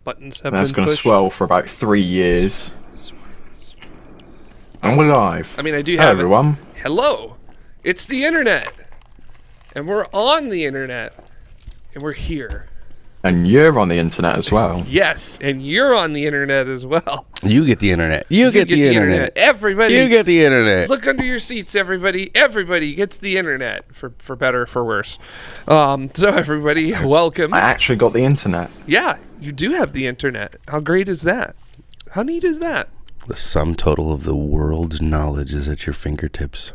Buttons have That's been going to pushed. swell for about 3 years. And we're live. I mean, I do Hello, have everyone. Hello. It's the internet. And we're on the internet. And we're here. And you're on the internet as well. Yes, and you're on the internet as well. You get the internet. You get the internet. Everybody. You get the internet. Look under your seats, everybody. Everybody gets the internet, for better or for worse. So everybody, welcome. I actually got the internet. Yeah, you do have the internet. How great is that? How neat is that? The sum total of the world's knowledge is at your fingertips.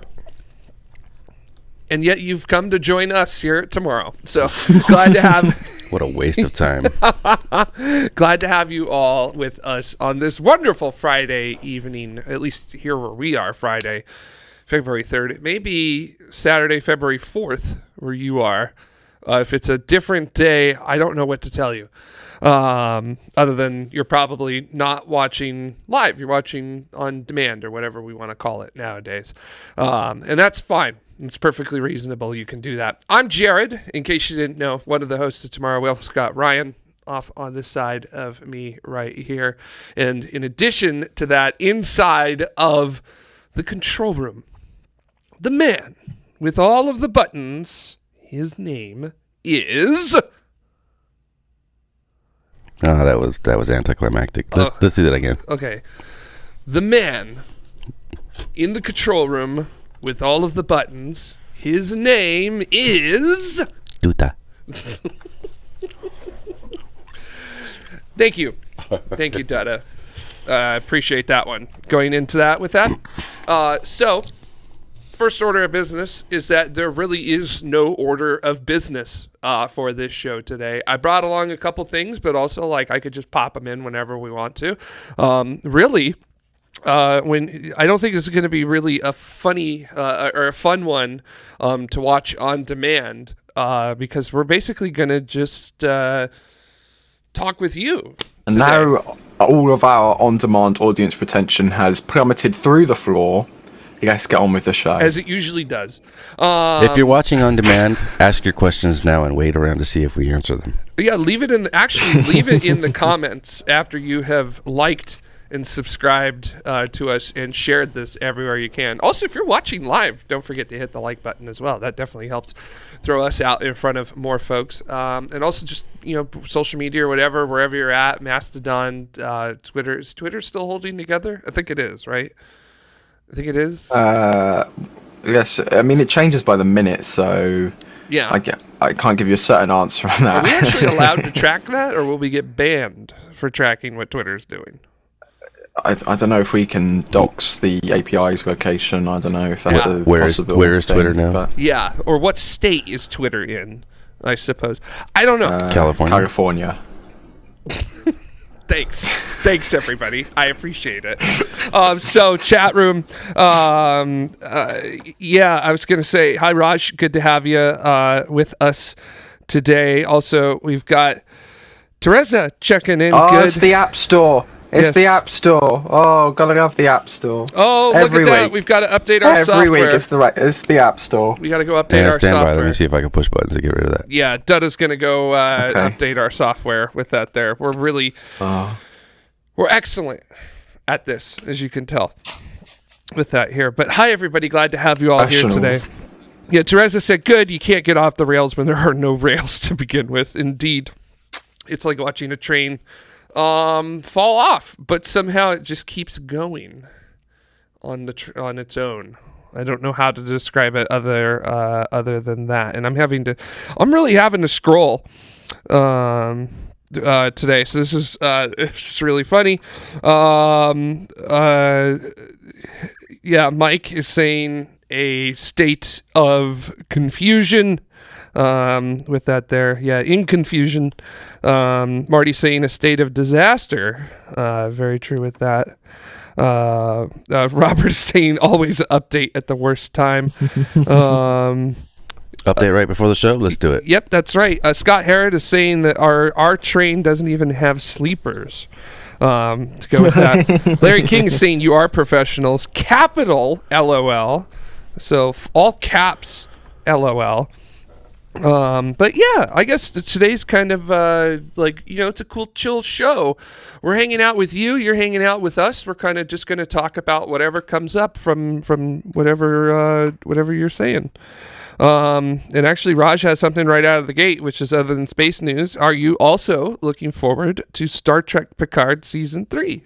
And yet you've come to join us here tomorrow. So glad to have... What a waste of time. Glad to have you all with us on this wonderful Friday evening, at least here where we are, Friday, February 3rd. It may be Saturday, February 4th, where you are. If it's a different day, I don't know what to tell you. Other than you're probably not watching live. You're watching on demand or whatever we want to call it nowadays. And that's fine. It's perfectly reasonable. You can do that. I'm Jared, in case you didn't know, one of the hosts of Tomorrow. We also got Ryan off on this side of me right here. And in addition to that, inside of the control room, the man with all of the buttons, his name is... Oh, that was anticlimactic. Let's do that again. Okay. The man in the control room with all of the buttons, his name is... Duta. Thank you. Thank you, Dada. Appreciate that one. Going into that with that. So, first order of business is that there really is no order of business for this show today. I brought along a couple things, but also I could just pop them in whenever we want to. Really... when I don't think this is going to be really a funny or a fun one to watch on demand because we're basically going to just talk with you. And today. now all of our on-demand audience retention has plummeted through the floor. Let's get on with the show. As it usually does. If you're watching on demand, ask your questions now and wait around to see if we answer them. Yeah, leave it in the comments after you have liked and subscribed to us and shared this everywhere you can. Also, if you're watching live, don't forget to hit the like button as well. That definitely helps throw us out in front of more folks. And also just, social media or whatever, wherever you're at, Mastodon, Twitter. Is Twitter still holding together? I think it is, right? I think it is. Yes, I mean, it changes by the minute, so... Yeah. I can't give you a certain answer on that. Are we actually allowed to track that, or will we get banned for tracking what Twitter's doing? I don't know if we can dox the API's location. I don't know if that's a Where is Twitter now? But, yeah, or what state is Twitter in, I suppose. I don't know. California. Thanks everybody. I appreciate it. So chat room. Yeah, I was going to say, hi Raj, good to have you with us today. Also, we've got Teresa checking in. Oh, good. It's the App Store. It's the App Store. Oh, gotta love the App Store. Oh, every look at that. week. We've got to update our software. Every week it's the App Store. We got to go update our stand software. by. Let me see if I can push buttons to get rid of that. Yeah, Duda's going to go update our software with that there. We're really... We're excellent at this, as you can tell, with that here. But hi, everybody. Glad to have you all here today. Yeah, Teresa said, good. You can't get off the rails when there are no rails to begin with. Indeed. It's like watching a train fall off, but somehow it just keeps going on its own. I don't know how to describe it other than that. And I'm really having to scroll today. So this is really funny. Yeah, Mike is saying a state of confusion with that there. Yeah, in confusion. Marty saying a state of disaster. Very true with that. Robert is saying always update at the worst time. Update right before the show? Let's do it. Yep, that's right. Scott Harrod is saying that our train doesn't even have sleepers. To go with that. Larry King is saying you are professionals. Capital LOL. So all caps LOL. But yeah, I guess today's kind of it's a cool chill show. We're hanging out with you, you're hanging out with us. We're kind of just going to talk about whatever comes up from whatever you're saying. And actually Raj has something right out of the gate, which is other than space news. Are you also looking forward to Star Trek Picard season 3?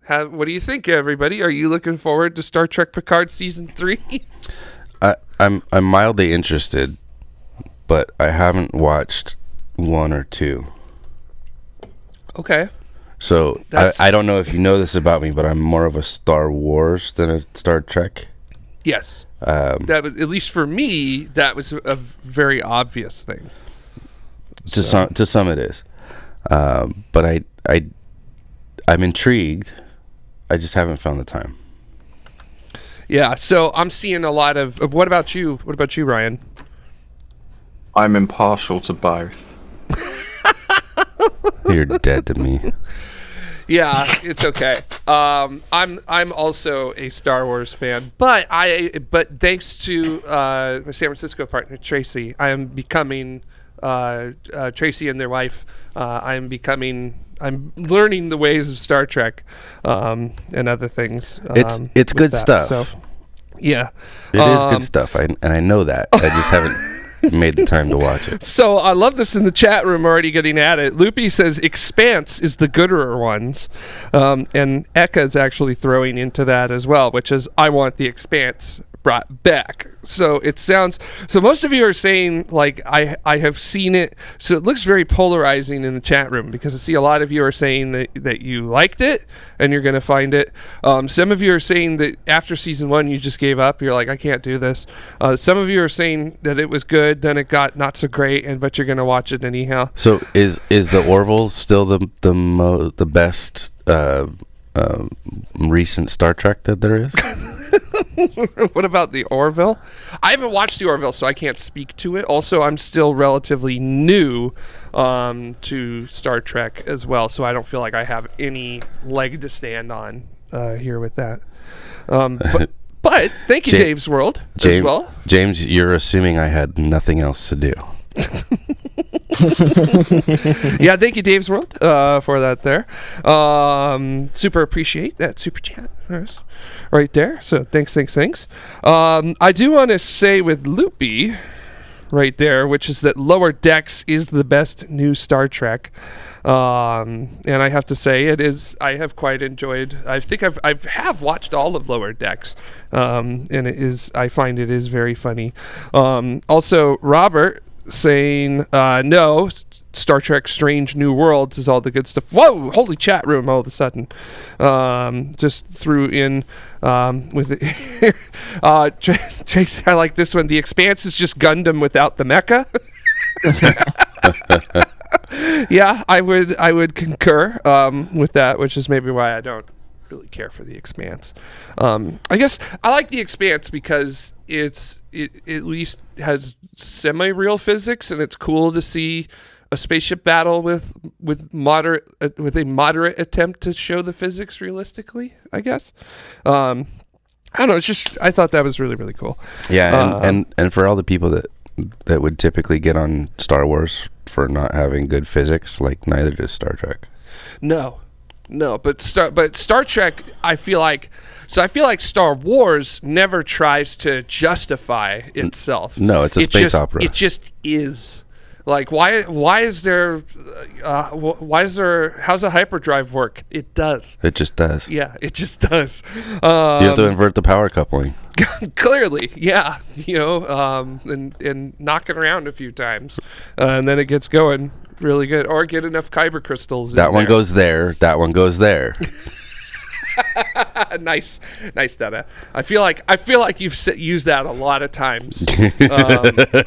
What do you think, everybody? Are you looking forward to Star Trek Picard season 3? I'm mildly interested, but I haven't watched 1 or 2. Okay. So I don't know if you know this about me, but I'm more of a Star Wars than a Star Trek. Yes. That was, at least for me, that was a very obvious thing. To some it is. But I'm intrigued. I just haven't found the time. Yeah, so I'm seeing a lot of... What about you? What about you, Ryan? I'm impartial to both. You're dead to me. Yeah, it's okay. I'm also a Star Wars fan, but thanks to my San Francisco partner Tracy, I am becoming Tracy and their wife. I'm learning the ways of Star Trek and other things. It's good stuff. So, yeah, it is good stuff. And I know that. I just haven't made the time to watch it. So I love this in the chat room, already getting at it. Loopy says Expanse is the gooder ones, and Eka's actually throwing into that as well, which is I want the Expanse brought back. So it sounds, so most of you are saying like I have seen it, so it looks very polarizing in the chat room, because I see a lot of you are saying that you liked it and you're going to find it. Some of you are saying that after season 1 you just gave up, you're like, I can't do this. Some of you are saying that it was good, then it got not so great, but you're going to watch it anyhow. So is the Orville still the best recent Star Trek that there is? What about the Orville? I haven't watched the Orville, so I can't speak to it. Also, I'm still relatively new to Star Trek as well, so I don't feel like I have any leg to stand on here with that. But thank you, Dave's World, as well. James, you're assuming I had nothing else to do. Yeah, thank you, Dave's World, for that there. Super appreciate that super chat right there. So thanks. I do want to say with Loopy right there, which is that Lower Decks is the best new Star Trek. And I have to say it is. I have quite enjoyed. I think I've watched all of Lower Decks, and it is. I find it is very funny. Also, Robert saying no, Star Trek Strange New Worlds is all the good stuff. Whoa, holy chat room all of a sudden. Just threw in with it. Tracy, I like this one. The Expanse is just Gundam without the mecha. Yeah, I would concur with that, which is maybe why I don't really care for the Expanse. I guess I like the Expanse because it at least has semi-real physics, and it's cool to see a spaceship battle with a moderate attempt to show the physics realistically, I guess. I don't know, it's just, I thought that was really, really cool. Yeah, and for all the people that would typically get on Star Wars for not having good physics, like, neither does Star Trek. No, but Star Trek, I feel like Star Wars never tries to justify itself. No, it's a space opera. It just is. Like, why is there how's a hyperdrive work? It does. It just does. Yeah, it just does. You have to invert the power coupling. Clearly, yeah. And knock it around a few times, and then it gets going really good. Or get enough kyber crystals. That one goes there. That one goes there. nice, Dada. I feel like you've used that a lot of times,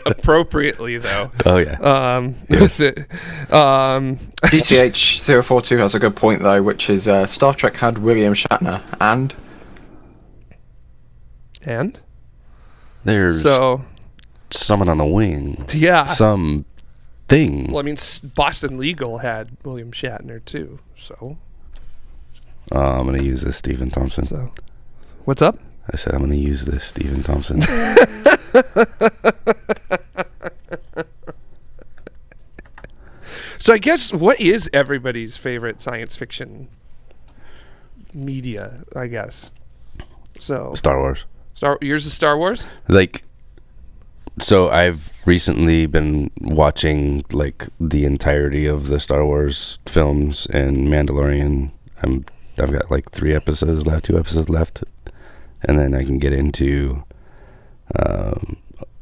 appropriately though. Oh yeah. With it. GTH042 has a good point though, which is Star Trek had William Shatner and there's someone on the wing. Yeah. Some thing. Well, I mean, Boston Legal had William Shatner too, so. I'm going to use this, Stephen Thompson. So, what's up? I said I'm going to use this, Stephen Thompson. So I guess what is everybody's favorite science fiction media? I guess. So Star Wars. Yours is Star Wars. Like, so I've recently been watching like the entirety of the Star Wars films and Mandalorian. I've got like 2 episodes left, and then I can get into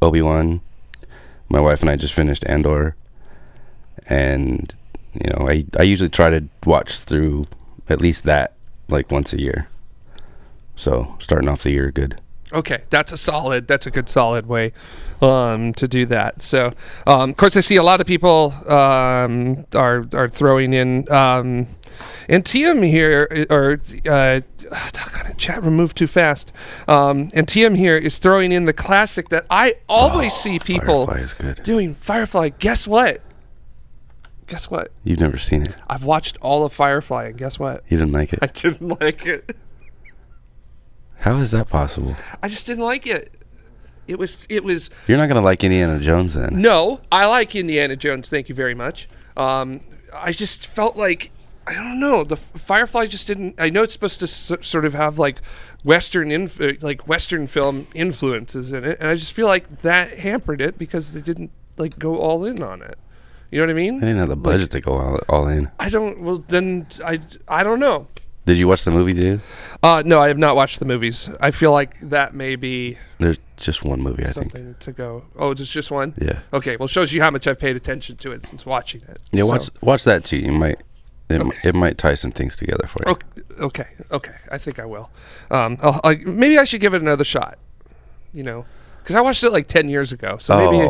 Obi-Wan. My wife and I just finished Andor, and you know, I usually try to watch through at least that like once a year. So starting off the year good. Okay, that's a good solid way to do that. So, of course, I see a lot of people are throwing in, and TM here, chat room moved too fast. And TM here is throwing in the classic that I always see people Firefly is good. doing. Firefly. Guess what? You've never seen it. I've watched all of Firefly, and guess what? You didn't like it. I didn't like it. How is that possible? I just didn't like it. It was. You're not gonna like Indiana Jones then. No, I like Indiana Jones. Thank you very much. I just felt like, I don't know, the Firefly just didn't. I know it's supposed to sort of have like Western film influences in it, and I just feel like that hampered it because they didn't like go all in on it. You know what I mean? They didn't have the budget to go all in. I don't. Well, then I don't know. Did you watch the movie, dude? No, I have not watched the movies. I feel like that may be There's just one movie, I think. something to go. Oh, there's just one? Yeah. Okay, well, shows you how much I've paid attention to it since watching it. Yeah, So- watch that too. It might tie some things together for you. Okay. I think I will. Maybe I should give it another shot. You know, because I watched it like 10 years ago. So maybe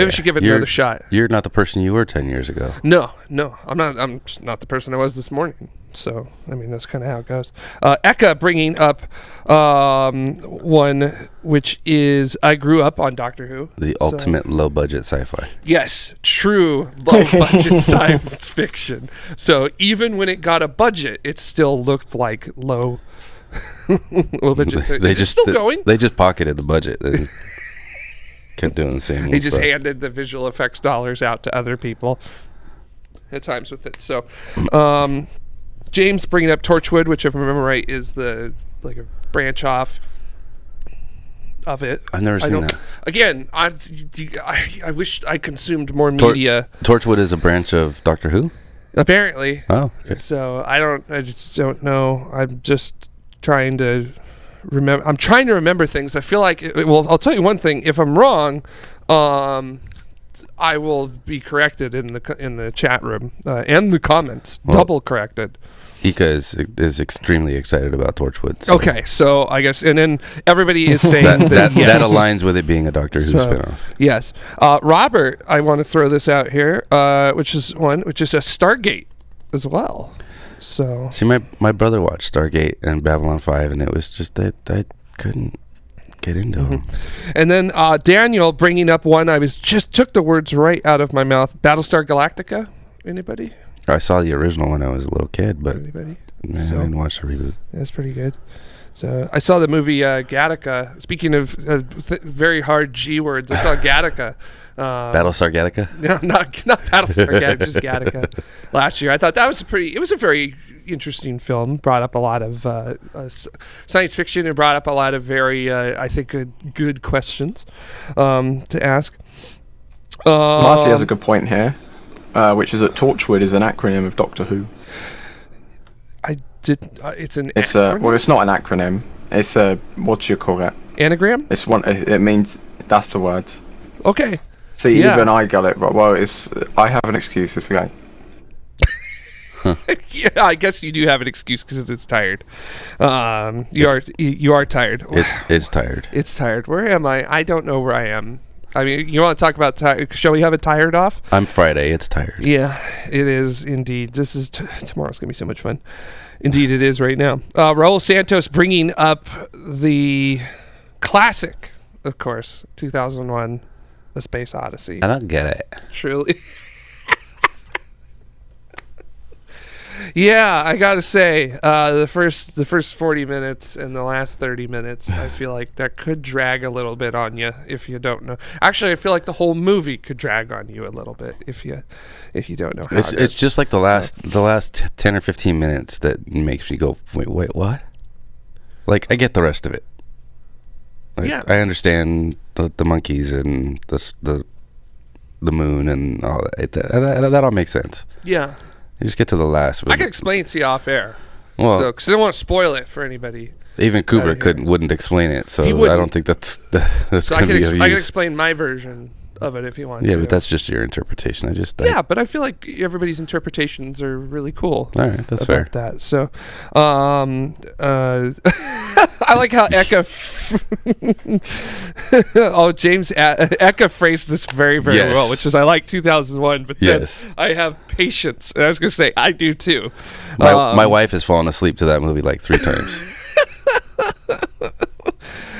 I should give it another shot. You're not the person you were 10 years ago. No, I'm not. I'm not the person I was this morning. So I mean, that's kind of how it goes. Eka bringing up one which is I grew up on Doctor Who. The ultimate low budget sci-fi. Yes, true low budget science fiction. So even when it got a budget, it still looked like low budget. Is it still going? They just pocketed the budget. They kept doing the same. He just stuff. handed the visual effects dollars out to other people at times with it. So, James bringing up Torchwood, which if I remember right is the like a branch off of it. I've never seen that. Again, I wish I consumed more media. Torchwood is a branch of Doctor Who? Apparently. Oh, okay. So I just don't know. I'm just trying to remember. I'm trying to remember things. I feel like, well, I'll tell you one thing. If I'm wrong, I will be corrected in the chat room and the comments. Well, double corrected. Ika is extremely excited about Torchwood. So Okay, so I guess, and then everybody is saying that yes. aligns with it being a Doctor Who spinoff. Yes. Robert, I want to throw this out here, which is a Stargate as well. So See, my brother watched Stargate and Babylon 5, and it was just that I couldn't get into them. And then Daniel bringing up one I took the words right out of my mouth. Battlestar Galactica. Anybody? I saw the original when I was a little kid, but Anybody? I didn't watch the reboot. That's pretty good. So I saw the movie Gattaca. Speaking of very hard G words, I saw Gattaca. Battlestar Galactica? No, not Battlestar Gattaca, just Gattaca. Last year, I thought that was it was a very interesting film. Brought up a lot of science fiction and brought up a lot of very, I think, good questions to ask. Marty has a good point here, which is that Torchwood is an acronym of Doctor Who. It's an. It's well, it's not an acronym. It's a what do you call it? Anagram. It's one. It means that's the word. Okay. See, Yeah. even I got it. But well, I have an excuse. It's okay. Yeah, I guess you do have an excuse because it's tired. You are tired. It's tired. It's tired. Where am I? I don't know where I am. I mean, you want to talk about tired? Shall we have it tired off? I'm Friday. It's tired. Yeah, it is indeed. This is tomorrow's gonna be so much fun. Indeed, it is right now. Raul Santos bringing up the classic, of course, 2001: A Space Odyssey. I don't get it. Truly. Yeah, I gotta say, the first 40 minutes and the last 30 minutes, I feel like that could drag a little bit on you if you don't know. Actually, I feel like the whole movie could drag on you a little bit if you don't know how It's just like the last 10 or 15 minutes that makes me go, wait, what? Like, I get the rest of it. Like, Yeah. I understand the monkeys and the moon and all that. That all makes sense. Yeah. You just get to the last. I can explain it to you off air. Well, So, because I don't want to spoil it for anybody. even Kubrick wouldn't explain it, so He I wouldn't. don't think that's So going to be of I can use. explain my version of it if you want to. Yeah, but that's just your interpretation. Yeah, but I feel like everybody's interpretations are really cool. All right, that's about fair. that. So, I like how Eka. James Eka phrased this very, very Yes. well, which is I like 2001, but Yes. then I have patience, and I was gonna say I do too. My wife has fallen asleep to that movie like 3 times.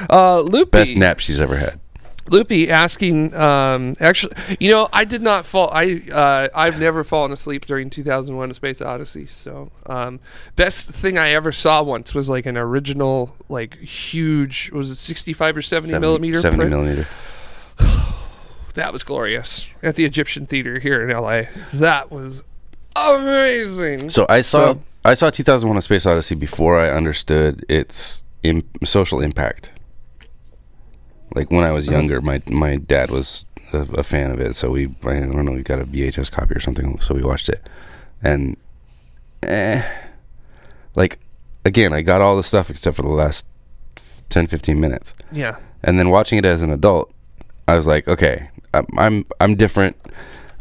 Loopy. Best nap she's ever had. Loopy asking, actually, I did not fall. I've never fallen asleep during 2001: A Space Odyssey. So, best thing I ever saw once was like an original, like huge. Was it 65 or 70 millimeter? 70 print? millimeter. That was glorious at the Egyptian Theater here in LA. That was amazing. So I saw 2001: A Space Odyssey before I understood its social impact. Like when I was younger, my dad was a fan of it, so we got a VHS copy or something, so we watched it, and like again, I got all the stuff except for the last 10-15 minutes. Yeah. And then watching it as an adult, I was like, okay, I'm different.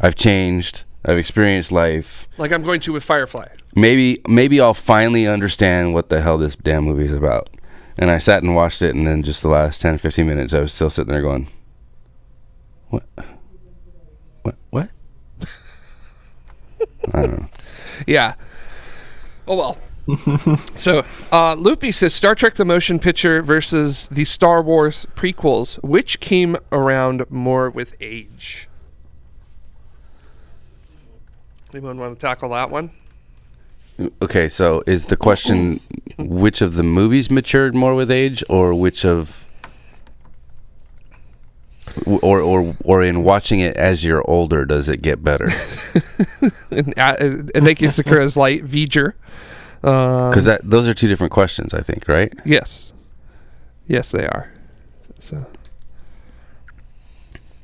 I've changed. I've experienced life. Like I'm going to with Firefly. Maybe I'll finally understand what the hell this damn movie is about. And I sat and watched it, and then just the last 10 or 15 minutes, I was still sitting there going, What? I don't know. Yeah. Oh, well. So, Loopy says Star Trek the Motion Picture versus the Star Wars prequels. Which came around more with age? Anyone want to tackle that one? Okay, so is the question which of the movies matured more with age, or which of, or in watching it as you're older, does it get better? And Naked Sakura's light V'ger. Because those are 2 different questions, I think, right? Yes, they are. So,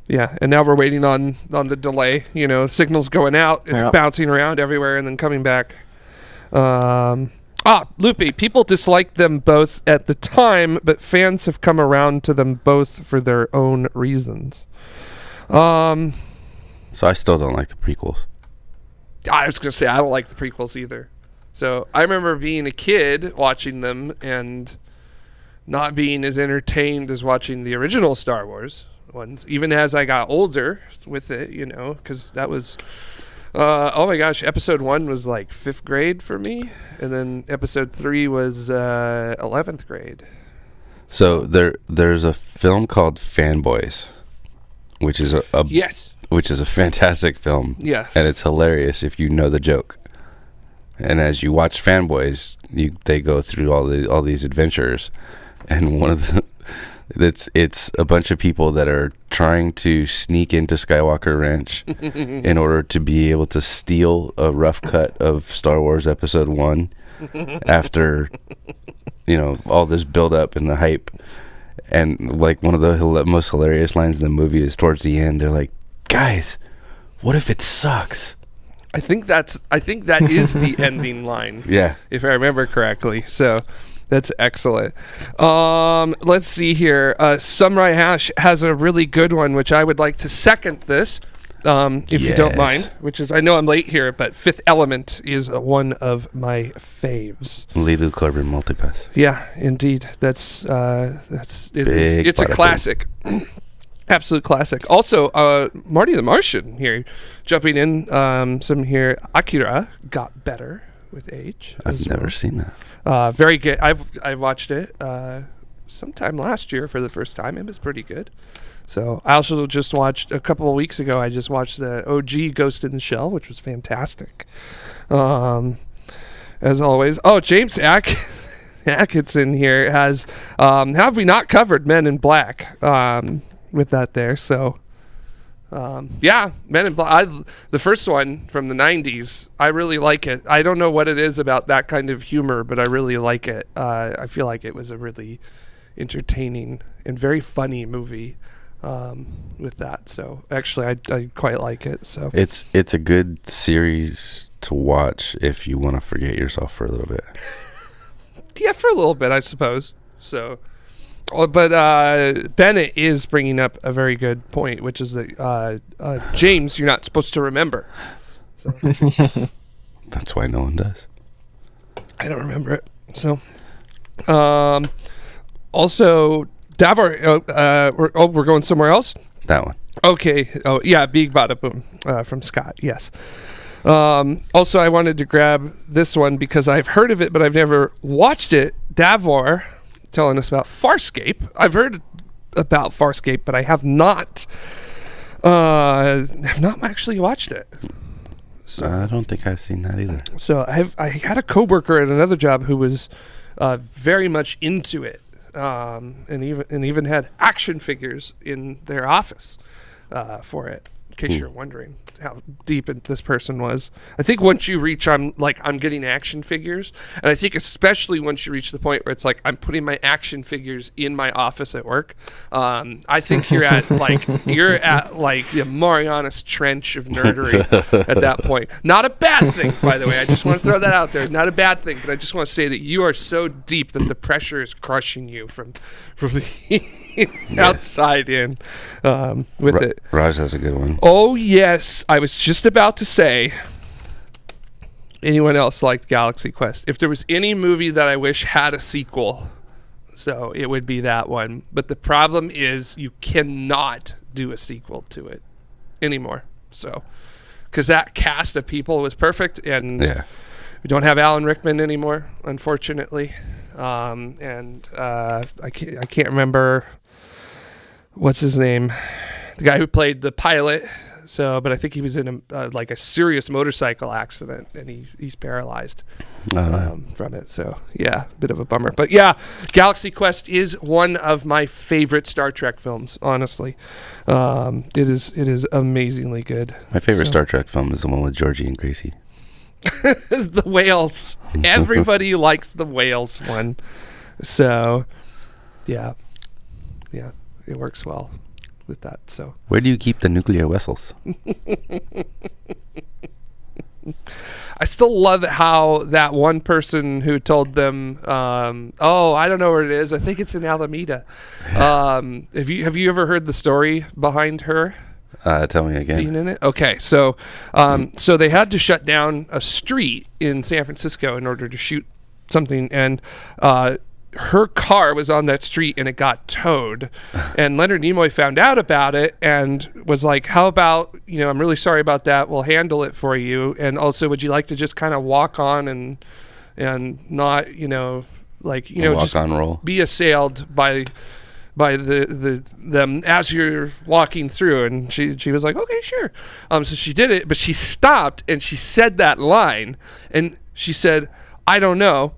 yeah, and now we're waiting on the delay. Signals going out, it's bouncing around everywhere, and then coming back. Loopy. People disliked them both at the time, but fans have come around to them both for their own reasons. So I still don't like the prequels. I was gonna say I don't like the prequels either. So I remember being a kid watching them and not being as entertained as watching the original Star Wars ones. Even as I got older with it, because that was. Oh my gosh, episode 1 was like 5th grade for me, and then episode 3 was 11th grade. So there's a film called Fanboys, which is Yes. which is a fantastic film. Yes. And it's hilarious if you know the joke. And as you watch Fanboys, they go through all these adventures, and one of the it's a bunch of people that are trying to sneak into Skywalker Ranch in order to be able to steal a rough cut of Star Wars Episode 1 after, all this build-up and the hype. And, like, one of the most hilarious lines in the movie is towards the end. They're like, guys, what if it sucks? I think that is the ending line. Yeah. If I remember correctly. So that's excellent. Let's see here. Samurai Hash has a really good one, which I would like to second this, if you don't mind. Which is, I know I'm late here, but Fifth Element is one of my faves. Lilu Carbon Multipass. Yeah, indeed. It's a classic. Absolute classic. Also, Marty the Martian here, jumping in. Some here. Akira got better with age. I've never seen that. Very good. I watched it sometime last year for the first time. It was pretty good. So I also just watched a couple of weeks ago. I just watched the OG Ghost in the Shell, which was fantastic. as always. Oh, James Atkinson here has have we not covered Men in Black with that there? So Men in Black. The first one from the 90s. I really like it. I don't know what it is about that kind of humor, but I really like it. I feel like it was a really entertaining and very funny movie with that. So actually, I quite like it. So it's a good series to watch if you want to forget yourself for a little bit. Yeah, for a little bit, I suppose. So, but Bennett is bringing up a very good point, which is that James, you're not supposed to remember. So. That's why no one does. I don't remember it. So, also, Davor, we're going somewhere else? That one. Okay. Oh, yeah, Big Bada Boom from Scott, yes. Also, I wanted to grab this one because I've heard of it, but I've never watched it. Davor telling us about Farscape. I've heard about Farscape, but I have not actually watched it. So, I don't think I've seen that either. So I had a coworker at another job who was very much into it, and even had action figures in their office for it. In case you're wondering how deep this person was. I think once you reach, I'm getting action figures, and I think especially once you reach the point where it's like I'm putting my action figures in my office at work. I think you're at the Marianas Trench of nerdery at that point. Not a bad thing, by the way. I just want to throw that out there. Not a bad thing, but I just want to say that you are so deep that the pressure is crushing you from the outside in with it. Raj has a good one. Oh, yes. I was just about to say, anyone else liked Galaxy Quest? If there was any movie that I wish had a sequel, so it would be that one. But the problem is you cannot do a sequel to it anymore. So, because that cast of people was perfect, and we don't have Alan Rickman anymore, unfortunately. And I can't remember what's his name, the guy who played the pilot. So, but I think he was in a serious motorcycle accident, and he's paralyzed from it. So, yeah, bit of a bummer. But yeah, Galaxy Quest is one of my favorite Star Trek films. Honestly, it is amazingly good. My favorite Star Trek film is the one with Georgie and Gracie. The whales. Everybody likes the whales one. So, yeah, it works well with that. So, where do you keep the nuclear vessels? I still love how that one person who told them, I don't know where it is. I think it's in Alameda. Have you ever heard the story behind her? Tell me again. Being in it? Okay, so so they had to shut down a street in San Francisco in order to shoot something, and her car was on that street and it got towed. And Leonard Nimoy found out about it and was like, how about, I'm really sorry about that. We'll handle it for you. And also, would you like to just kind of walk on and not, walk on roll, be assailed by them as you're walking through? And she was like, okay, sure. So she did it, but she stopped and she said that line, and she said, I don't know,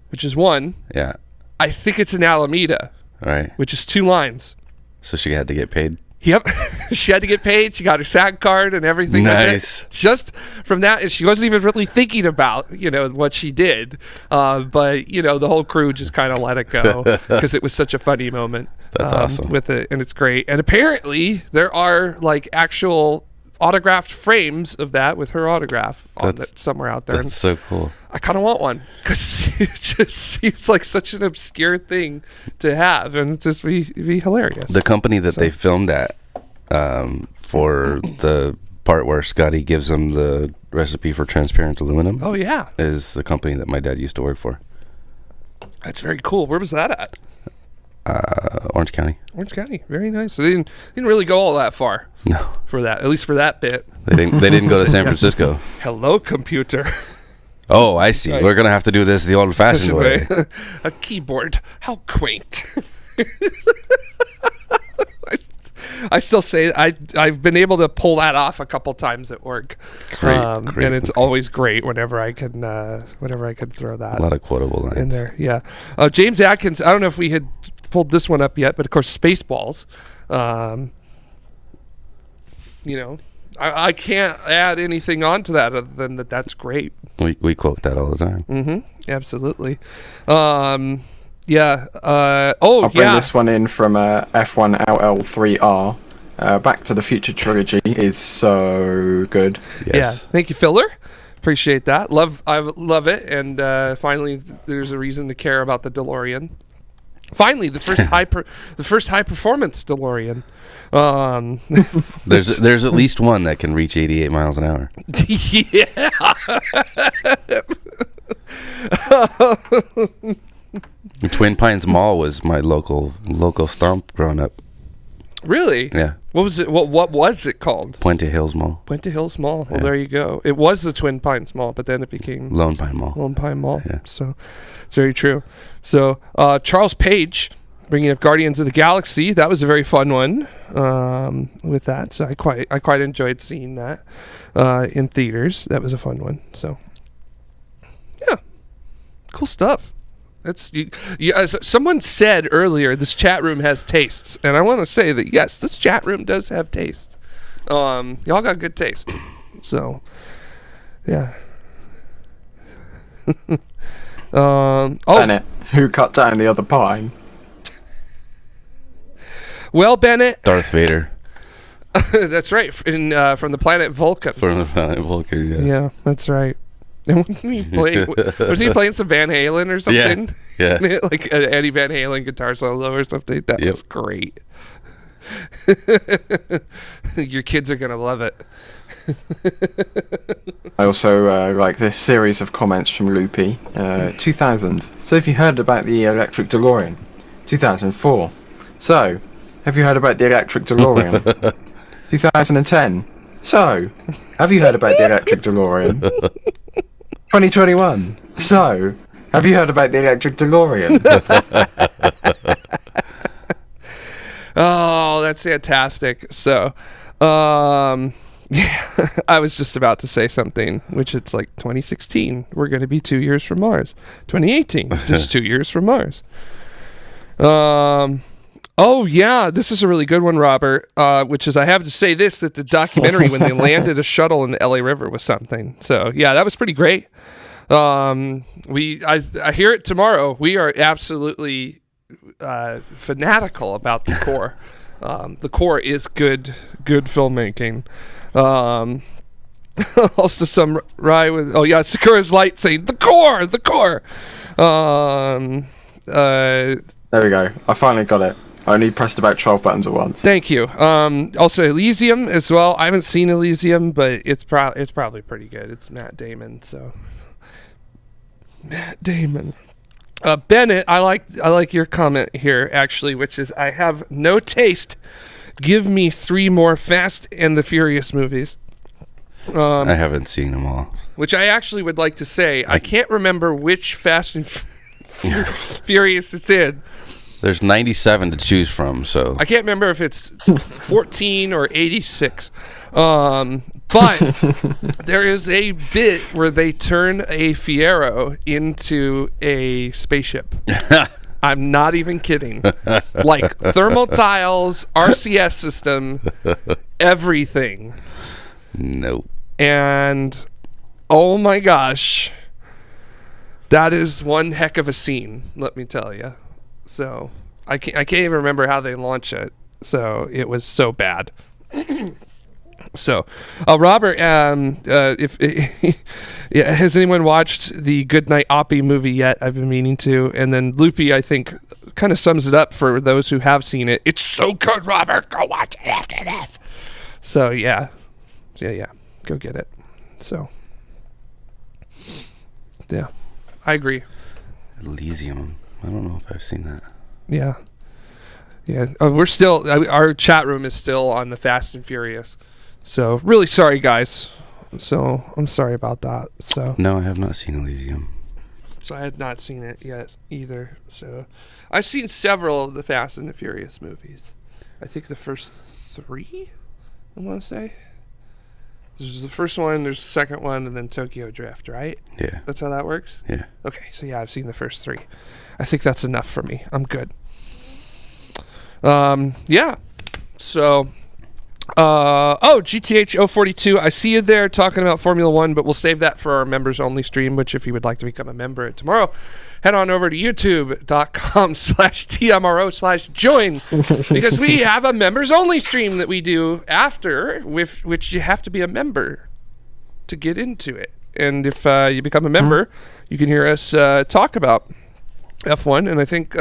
which is one. Yeah. I think it's in Alameda. Right. Which is 2 lines. So she had to get paid? Yep. She had to get paid. She got her SAG card and everything. Nice. Just from that, she wasn't even really thinking about, what she did. But, the whole crew just kind of let it go because it was such a funny moment. That's awesome. With it. And it's great. And apparently there are actual autographed frames of that with her autograph on it somewhere out there. That's so cool. I kind of want one because it just seems like such an obscure thing to have, and it's just be hilarious. The company that they filmed at for the part where Scotty gives them the recipe for transparent aluminum. Oh yeah, is the company that my dad used to work for. That's very cool. Where was that at? Orange County. Orange County, very nice. So they didn't really go all that far. No, for that, at least for that bit. They didn't go to San Francisco. Hello, computer. Oh, I see. Right. We're gonna have to do this the old-fashioned way. A keyboard. How quaint. I still say I've been able to pull that off a couple times at work. Great, and it's always great whenever I can throw that. A lot of quotable lines in there. Yeah. James Atkins. I don't know if we had pulled this one up yet, but of course, Spaceballs. I can't add anything onto that other than that's great. We quote that all the time. Mm-hmm. Absolutely. Yeah. I'll bring this one in from F1LL3R. Back to the Future trilogy is so good. Yes. Yeah. Thank you, Filler. Appreciate that. I love it. And finally, there's a reason to care about the DeLorean. Finally, the first high performance DeLorean. There's at least one that can reach 88 miles an hour. Yeah. Twin Pines Mall was my local stomp growing up. Really? Yeah. What was it? What was it called? Puente Hills Mall. Puente Hills Mall. Well, there you go. It was the Twin Pines Mall, but then it became Lone Pine Mall. Lone Pine Mall. Yeah. So it's very true. So Charles Page bringing up Guardians of the Galaxy. That was a very fun one with that. So I quite enjoyed seeing that in theaters. That was a fun one. So yeah, cool stuff. That's as someone said earlier, this chat room has tastes, and I want to say that yes, this chat room does have taste. Y'all got good taste, so yeah. Bennett, who cut down the other pine? Well, Bennett, Darth Vader. that's right. From the planet Vulcan. From the planet Vulcan. Yes. Yeah, that's right. And was he playing some Van Halen or something? Yeah. Like an Eddie Van Halen guitar solo or something? That was great. Your kids are going to love it. I also like this series of comments from Loopy. 2000. So have you heard about the electric DeLorean? 2004. So, have you heard about the electric DeLorean? 2010. So, have you heard about the electric DeLorean? 2021. So, have you heard about the electric DeLorean? Oh, that's fantastic. So, yeah, I was just about to say something, which it's like 2016. We're going to be 2 years from Mars. 2018, just 2 years from Mars. Oh, yeah, this is a really good one, Robert, which is I have to say this, that the documentary when they landed a shuttle in the LA River was something. So, yeah, that was pretty great. I hear it tomorrow. We are absolutely fanatical about the core. The core is good filmmaking. Also some Rye with Sakura's Light saying the core. There we go. I finally got it. I only pressed about 12 buttons at once. Thank you. Also Elysium as well. I haven't seen Elysium, but it's probably pretty good. It's Matt Damon, so Matt Damon. Bennett, I like your comment here actually, which is I have no taste. Give me 3 more Fast and the Furious movies. I haven't seen them all. Which I actually would like to say. I can't remember which Fast and Furious it's in. There's 97 to choose from, so I can't remember if it's 14 or 86. But there is a bit where they turn a Fiero into a spaceship. I'm not even kidding. Like thermal tiles, RCS system, everything. Nope. And oh my gosh, that is one heck of a scene, let me tell you. So I can't even remember how they launched it. So it was so bad. So, Robert, if yeah, has anyone watched the Goodnight Oppie movie yet? I've been meaning to. And then Loopy, I think, kind of sums it up for those who have seen it. It's so good, Robert. Go watch it after this. So yeah, go get it. So yeah, I agree. Elysium. I don't know if I've seen that. Yeah. We're still. Our chat room is still on the Fast and Furious. So really sorry, guys. So I'm sorry about that. So No, I have not seen Elysium. So I had not seen it yet either. So I've seen several of the Fast and the Furious movies. I think the first 3, I want to say. There's the first one, there's the second one, and then Tokyo Drift, right? Yeah. That's how that works? Yeah. Okay, so yeah, I've seen the first 3. I think that's enough for me. I'm good. Yeah. So, GTH 042, I see you there talking about Formula 1, but we'll save that for our members-only stream, which if you would like to become a member tomorrow, head on over to youtube.com/TMRO/join because we have a members-only stream that we do after, with which you have to be a member to get into it. And if you become a member, you can hear us talk about F1, and I think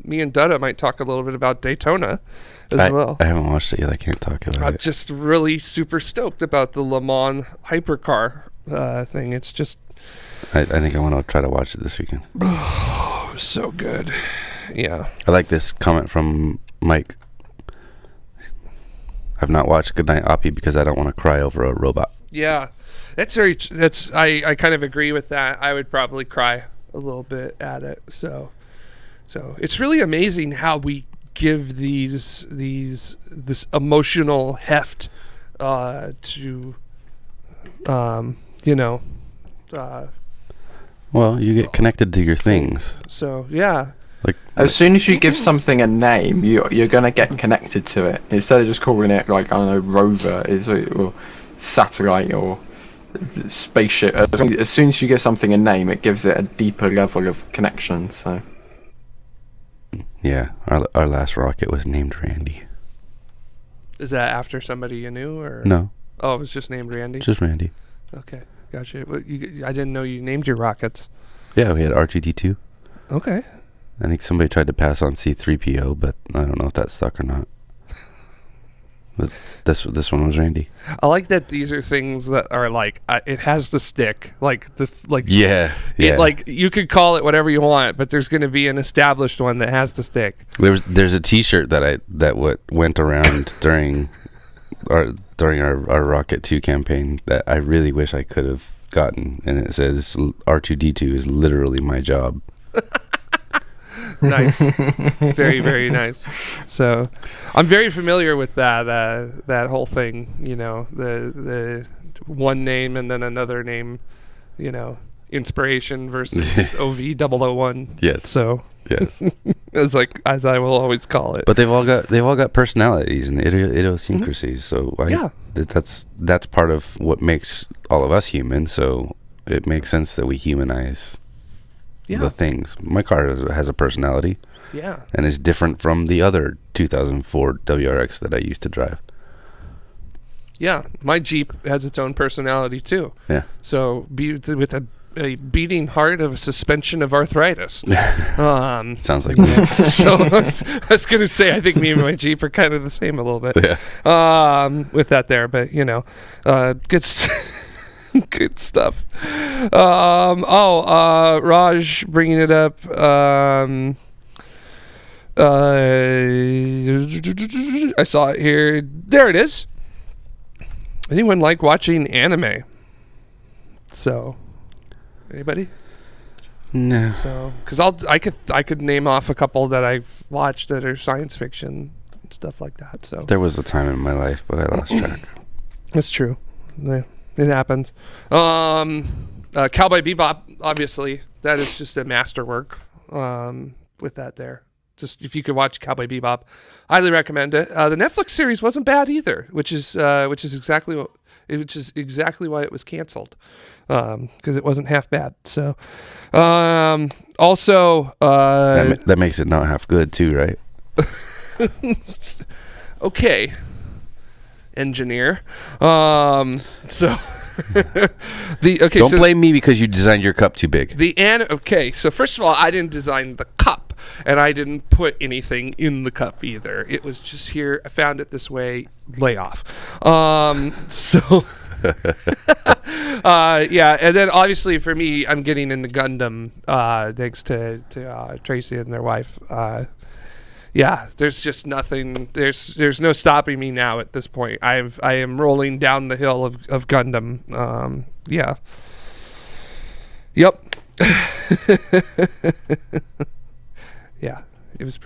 me and Dutta might talk a little bit about Daytona as well. I haven't watched it yet. I can't talk about I'm it. just really super stoked about the Le Mans hypercar thing. It's just I think I want to try to watch it this weekend. so good. Yeah. I like this comment from Mike. I've not watched Goodnight Oppie because I don't want to cry over a robot. Yeah. I kind of agree with that. I would probably cry a little bit at it. So it's really amazing how we give this emotional heft to Well, you get connected to your things. So yeah. Like As soon as you give something a name, you're gonna get connected to it. Instead of just calling it like, I don't know, rover or satellite or spaceship. As soon as you give something a name, it gives it a deeper level of connection. So yeah, our last rocket was named Randy. Is that after somebody you knew or No, Oh, it was just named Randy. just Randy. Okay, gotcha. Well, I didn't know you named your rockets. Yeah, we had R2D2. Okay. I think somebody tried to pass on C3PO, but I don't know if that stuck or not. But this one was Randy. I like that these are things that are like it has to stick. Yeah. It, like you could call it whatever you want, but there's going to be an established one that has to stick. There's a T-shirt that went around during our Rocket 2 campaign that I really wish I could have gotten, and it says R2D2 is literally my job. Nice. Very, very nice. So I'm very familiar with that whole thing, the one name and then another name, inspiration versus OV001. Yes. So Yes. it's like, as I will always call it. But they've all got personalities and idiosyncrasies. So that's part of what makes all of us human. So it makes sense that we humanize the things. My car has a personality. Yeah. And is different from the other 2004 WRX that I used to drive. Yeah. My Jeep has its own personality too. Yeah. So with a beating heart of a suspension of arthritis. Sounds like So I was going to say, I think me and my Jeep are kind of the same a little bit. Yeah. With that there, but good good stuff. Raj bringing it up. I saw it here. There it is. Anyone like watching anime? So, anybody? No. So, because I could name off a couple that I've watched that are science fiction and stuff like that. So There was a time in my life, but I lost track. that's true. Yeah, it happens. Cowboy Bebop, obviously, that is just a masterwork. With that there, just if you could watch Cowboy Bebop, highly recommend it. The Netflix series wasn't bad either, which is exactly why it was canceled, because it wasn't half bad. So, also, That makes it not half good too, right? okay, engineer. Don't blame me because you designed your cup too big. Okay, so first of all, I didn't design the cup, and I didn't put anything in the cup either. It was just here. I found it this way. Lay off. Yeah, and then obviously for me, I'm getting into Gundam thanks to Tracy and their wife. Yeah, there's just nothing. There's no stopping me now at this point. I am rolling down the hill of Gundam. Yeah. Yep. Yeah, it's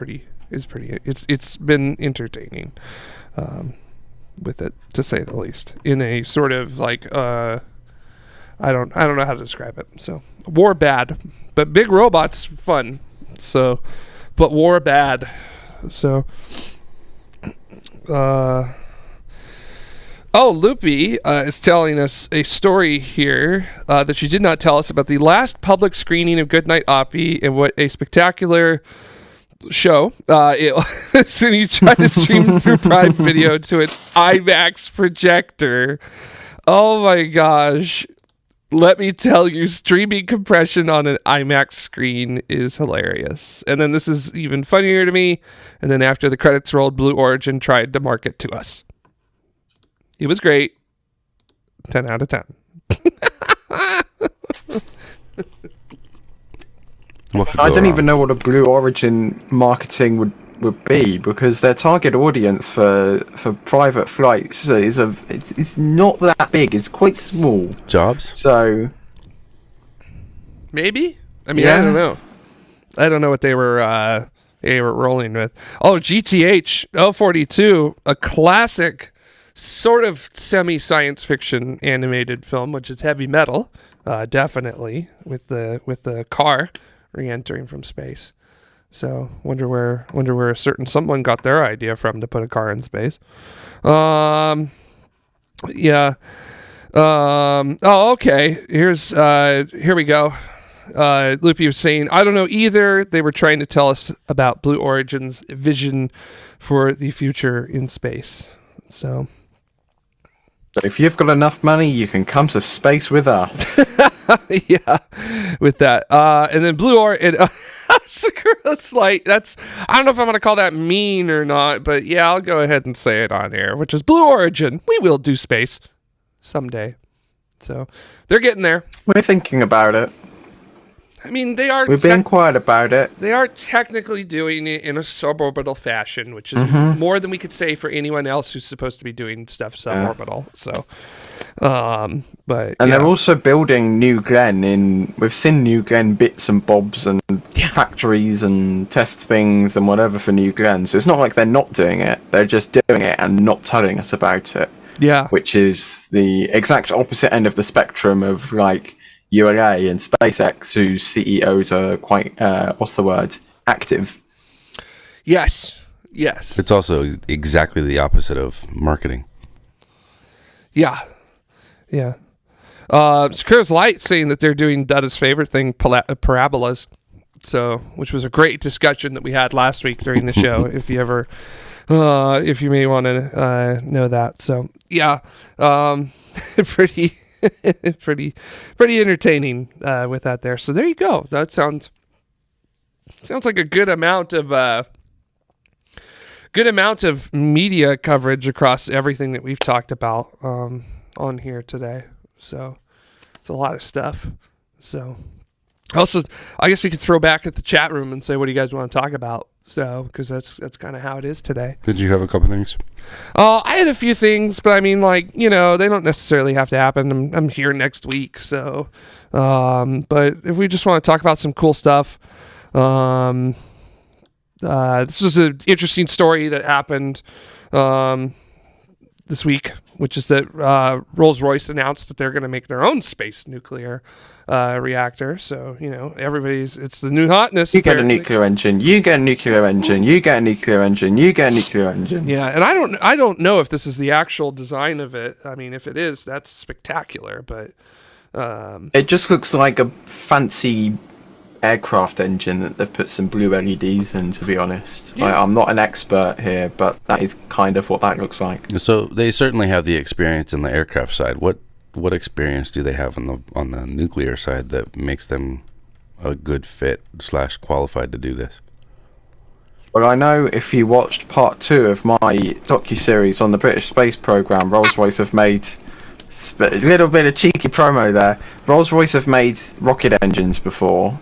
been entertaining. with it, to say the least. In a sort of like I don't know how to describe it. So war bad, but big robots fun. So, but war bad. So, Loopy is telling us a story here that she did not tell us about the last public screening of Goodnight Oppie, and what a spectacular show it was when you tried to stream through Prime Video to an IMAX projector. Oh my gosh. Let me tell you, streaming compression on an IMAX screen is hilarious. And then this is even funnier to me. And then after the credits rolled, Blue Origin tried to market to us. It was great. 10 out of 10. I don't even know what a Blue Origin marketing would be, because their target audience for private flights it's not that big. It's quite small. Jobs? So maybe? I mean, yeah. I don't know what they were rolling with. Oh, GTH L42, a classic sort of semi-science fiction animated film, which is heavy metal, definitely, with the car re-entering from space. So wonder where a certain someone got their idea from to put a car in space. Yeah. Oh, okay. Here we go. Loopy was saying, I don't know either. They were trying to tell us about Blue Origin's vision for the future in space. So if you've got enough money, you can come to space with us. Yeah, with that. And then Blue Origin. It's like, that's, I don't know if I'm going to call that mean or not, but yeah, I'll go ahead and say it on air, which is Blue Origin. We will do space someday. So they're getting there. We're thinking about it. I mean, they are. We've been quiet about it. They are technically doing it in a suborbital fashion, which is more than we could say for anyone else who's supposed to be doing stuff suborbital. Yeah. So, but they're also building New Glenn we've seen New Glenn bits and bobs and factories and test things and whatever for New Glenn. So it's not like they're not doing it; they're just doing it and not telling us about it. Yeah, which is the exact opposite end of the spectrum of like ULA and SpaceX, whose CEOs are quite active. Yes. It's also exactly the opposite of marketing. Yeah. Securus Light saying that they're doing Dada's favorite thing, parabolas. So, which was a great discussion that we had last week during the show. If you ever, if you may want to know that. So, yeah, pretty entertaining with that there. So there you go. That sounds like a good amount of media coverage across everything that we've talked about on here today. So it's a lot of stuff. So also, I guess we could throw back at the chat room and say, what do you guys want to talk about? So, because that's kind of how it is today. Did you have a couple things? I had a few things, but I mean, like, they don't necessarily have to happen. I'm here next week, so. But if we just want to talk about some cool stuff, this was an interesting story that happened this week, which is that Rolls-Royce announced that they're going to make their own space nuclear reactor. So, it's the new hotness. You get a nuclear engine, you get a nuclear engine, you get a nuclear engine, you get a nuclear engine. Yeah, and I don't know if this is the actual design of it. I mean, if it is, that's spectacular, but it just looks like a fancy aircraft engine that they've put some blue LEDs in, to be honest. Yeah. I'm not an expert here, but that is kind of what that looks like. So they certainly have the experience in the aircraft side. What experience do they have on the nuclear side that makes them a good fit / qualified to do this? Well, I know if you watched part 2 of my docuseries on the British space program, Rolls-Royce have made a little bit of cheeky promo there. Rolls-Royce have made rocket engines before.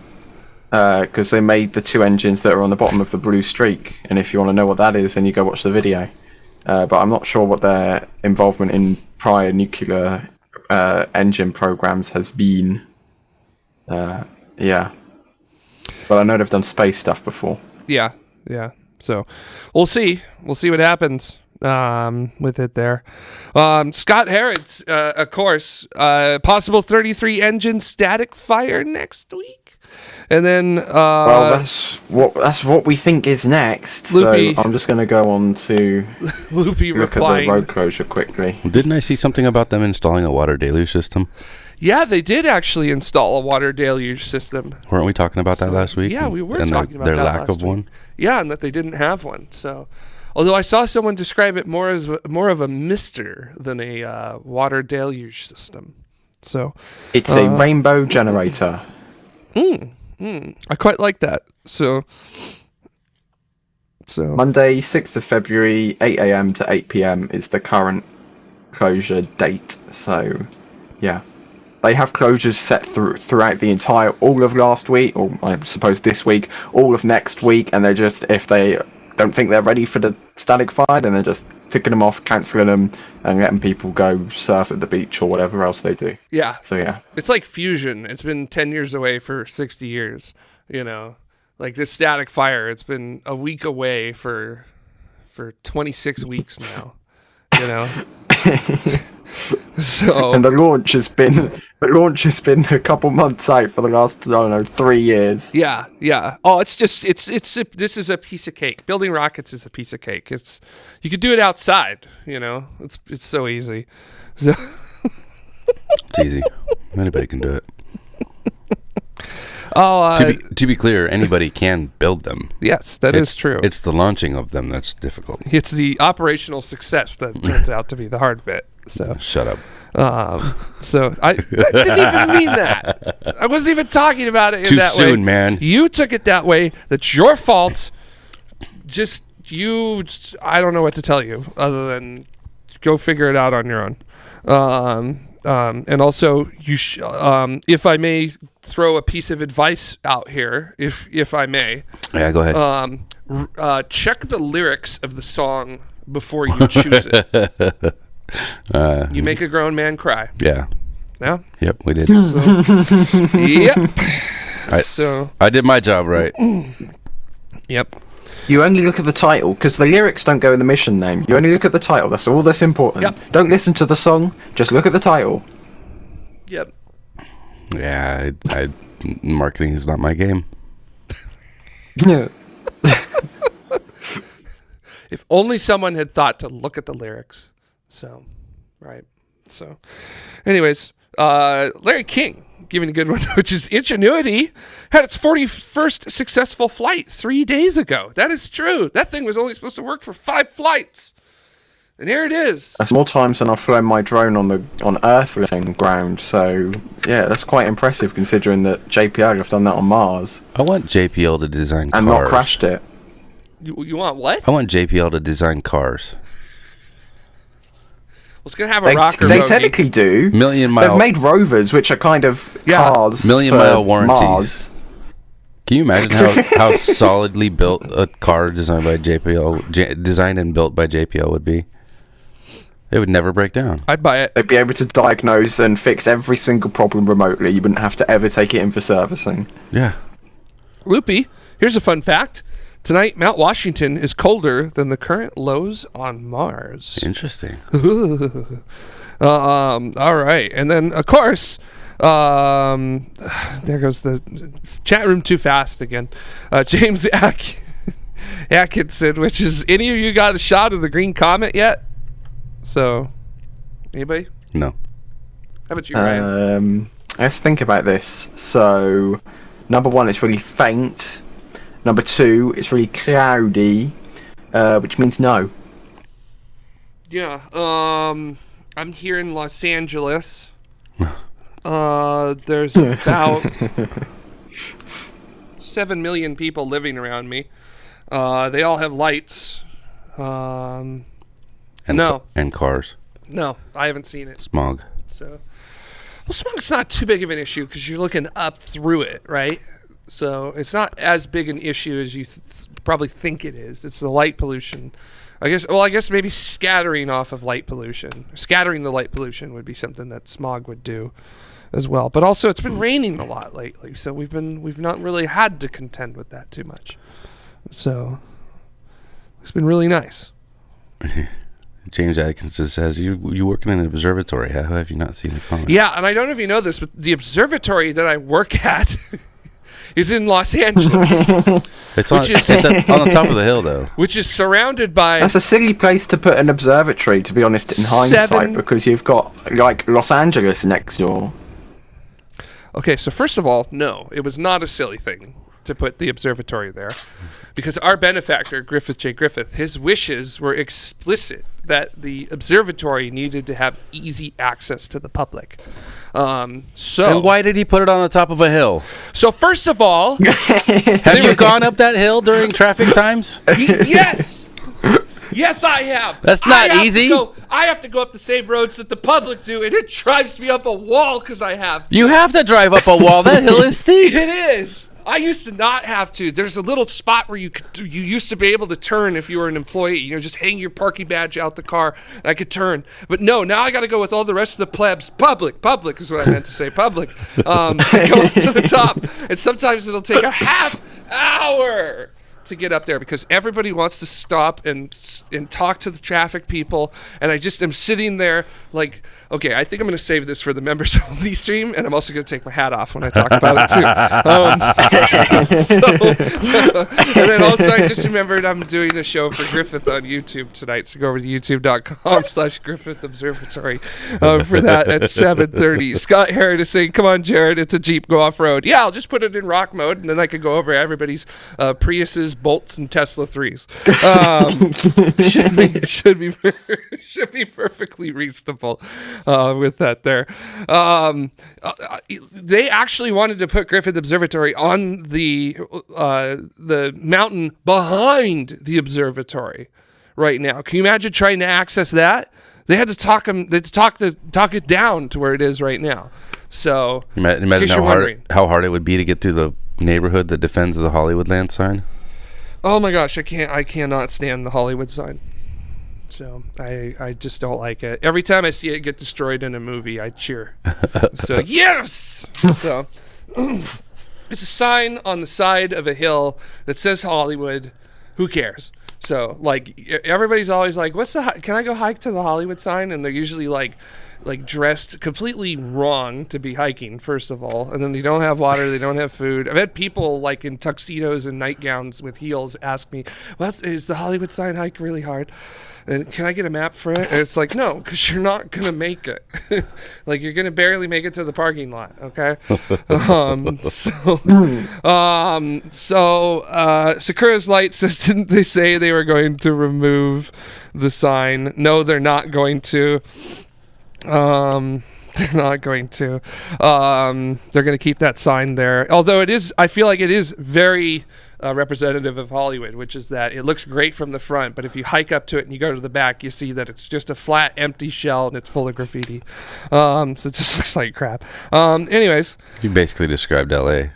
Because they made the 2 engines that are on the bottom of the blue streak, and if you want to know what that is, then you go watch the video. But I'm not sure what their involvement in prior nuclear engine programs has been. Yeah, but I know they've done space stuff before. Yeah. So we'll see what happens. with it there. Scott Harrod's, of course, possible 33 engine static fire next week. And then well, that's what we think is next. Loopy. So I'm just going to go on to Loopy look replying. at the road closure quickly. Didn't I see something about them installing a water deluge system? Yeah, they did actually install a water deluge system. Weren't we talking about that last week? Yeah, we were and talking about their that lack last of one. week. Yeah, and that they didn't have one. So, although I saw someone describe it more of a mister than a water deluge system. So It's a rainbow generator. I quite like that. So Monday, 6th of February, 8 a.m. to 8 p.m. is the current closure date. So, yeah. They have closures set throughout the all of last week, or I suppose this week, all of next week, and they're just, if they don't think they're ready for the static fire, then they're just ticking them off, cancelling them, and letting people go surf at the beach or whatever else they do. yeah. So, yeah. It's like fusion. It's been 10 years away for 60 years, Like this static fire, it's been a week away for 26 weeks now, So And the launch has been a couple months out for the last, 3 years. Yeah. Oh, it's this is a piece of cake. Building rockets is a piece of cake. You could do it outside, It's so easy. So It's easy. Anybody can do it. Oh, To be clear, anybody can build them. yes, that is true. It's the launching of them that's difficult. It's the operational success that turns out to be the hard bit. So Shut up. so I didn't even mean that. I wasn't even talking about it in Too that way. soon, man. You took it that way. That's your fault. I don't know what to tell you other than go figure it out on your own. And also, if I may throw a piece of advice out here, if I may. Yeah, go ahead. Check the lyrics of the song before you choose it. You make a grown man cry. Yeah. Yeah? Yep, we did. Yep. I did my job right. Yep. You only look at the title, because the lyrics don't go in the mission name. You only look at the title. That's all that's important. Yep. Don't listen to the song. Just look at the title. Yep. Yeah, marketing is not my game. Yeah. If only someone had thought to look at the lyrics. So, right. So, anyways, Larry King giving a good one, which is Ingenuity had its 41st successful flight 3 days ago. That is true. That thing was only supposed to work for 5 flights. And here it is. That's more times than I've flown my drone on Earthling ground. So, yeah, that's quite impressive considering that JPL have done that on Mars. I want JPL to design cars. And not crashed it. You want what? I want JPL to design cars. Well, it's going to have a rocker They bogey. technically do. Million mile. They've made rovers, which are kind of cars. Million for mile warranties. Mars. Can you imagine how solidly built a car designed by JPL, designed and built by JPL would be? It would never break down. I'd buy it. They'd be able to diagnose and fix every single problem remotely. You wouldn't have to ever take it in for servicing. Yeah. Loopy, here's a fun fact. Tonight, Mount Washington is colder than the current lows on Mars. Interesting. All right. And then, of course, there goes the chat room too fast again. James Atkinson, which is, any of you got a shot of the green comet yet? So, anybody? No. How about you, Ryan? Let's think about this. So, number 1, it's really faint. Number 2, it's really cloudy, which means no. Yeah. I'm here in Los Angeles. There's about 7 million people living around me. They all have lights. No. And cars. No, I haven't seen it. Smog. So, well, smog's not too big of an issue because you're looking up through it, right? So it's not as big an issue as you probably think it is. It's the light pollution. I guess maybe scattering off of light pollution. Scattering the light pollution would be something that smog would do as well. But also, it's been raining a lot lately, so we've not really had to contend with that too much. So it's been really nice. James Atkinson says, you work in an observatory. How have you not seen the comment? Yeah, and I don't know if you know this, but the observatory that I work at is in Los Angeles. It's on the top of the hill, though. Which is surrounded by... That's a silly place to put an observatory, to be honest, in hindsight, because you've got, like, Los Angeles next door. Okay, so first of all, no, it was not a silly thing to put the observatory there, because our benefactor, Griffith J. Griffith, his wishes were explicit that the observatory needed to have easy access to the public. And why did he put it on the top of a hill? So first of all... Have you gone up that hill during traffic times? Yes! Yes, I have. That's not easy. I have to go up the same roads that the public do, and it drives me up a wall because I have to. You have to drive up a wall. That hill is steep. It is. I used to not have to. There's a little spot where you used to be able to turn if you were an employee. You know, just hang your parking badge out the car, and I could turn. But no, now I got to go with all the rest of the plebs. Public is what I meant to say. Public. Go up to the top, and sometimes it'll take a half hour to get up there because everybody wants to stop and talk to the traffic people, and I just am sitting there like, okay, I think I'm going to save this for the members only stream, and I'm also going to take my hat off when I talk about it too. And then also I just remembered I'm doing a show for Griffith on YouTube tonight, so go over to youtube.com/Griffith Observatory for that at 7:30. Scott Herod is saying, come on, Jared, it's a Jeep, go off-road. Yeah, I'll just put it in rock mode, and then I could go over everybody's Priuses, Bolts, and Tesla 3s. Should be perfectly reasonable with that there. They actually wanted to put Griffith Observatory on the mountain behind the observatory right now. Can you imagine trying to access that? They had to talk it down to where it is right now. So imagine how hard it would be to get through the neighborhood that defends the Hollywoodland sign. Oh my gosh, I cannot stand the Hollywood sign. So I just don't like it. Every time I see it get destroyed in a movie, I cheer. So yes. So it's a sign on the side of a hill that says Hollywood. Who cares? So like everybody's always like, can I go hike to the Hollywood sign? And they're usually like dressed completely wrong to be hiking, first of all, and then they don't have water, they don't have food. I've had people like in tuxedos and nightgowns with heels ask me, well, is the Hollywood sign hike really hard? And can I get a map for it? And it's like, no, because you're not gonna make it. Like you're gonna barely make it to the parking lot, okay? Sakura's Light says, didn't they say they were going to remove the sign? No, they're not going to. They're not going to. They're going to keep that sign there. Although I feel like it is very representative of Hollywood, which is that it looks great from the front, but if you hike up to it and you go to the back, you see that it's just a flat, empty shell and it's full of graffiti. So it just looks like crap. Anyways. You basically described LA.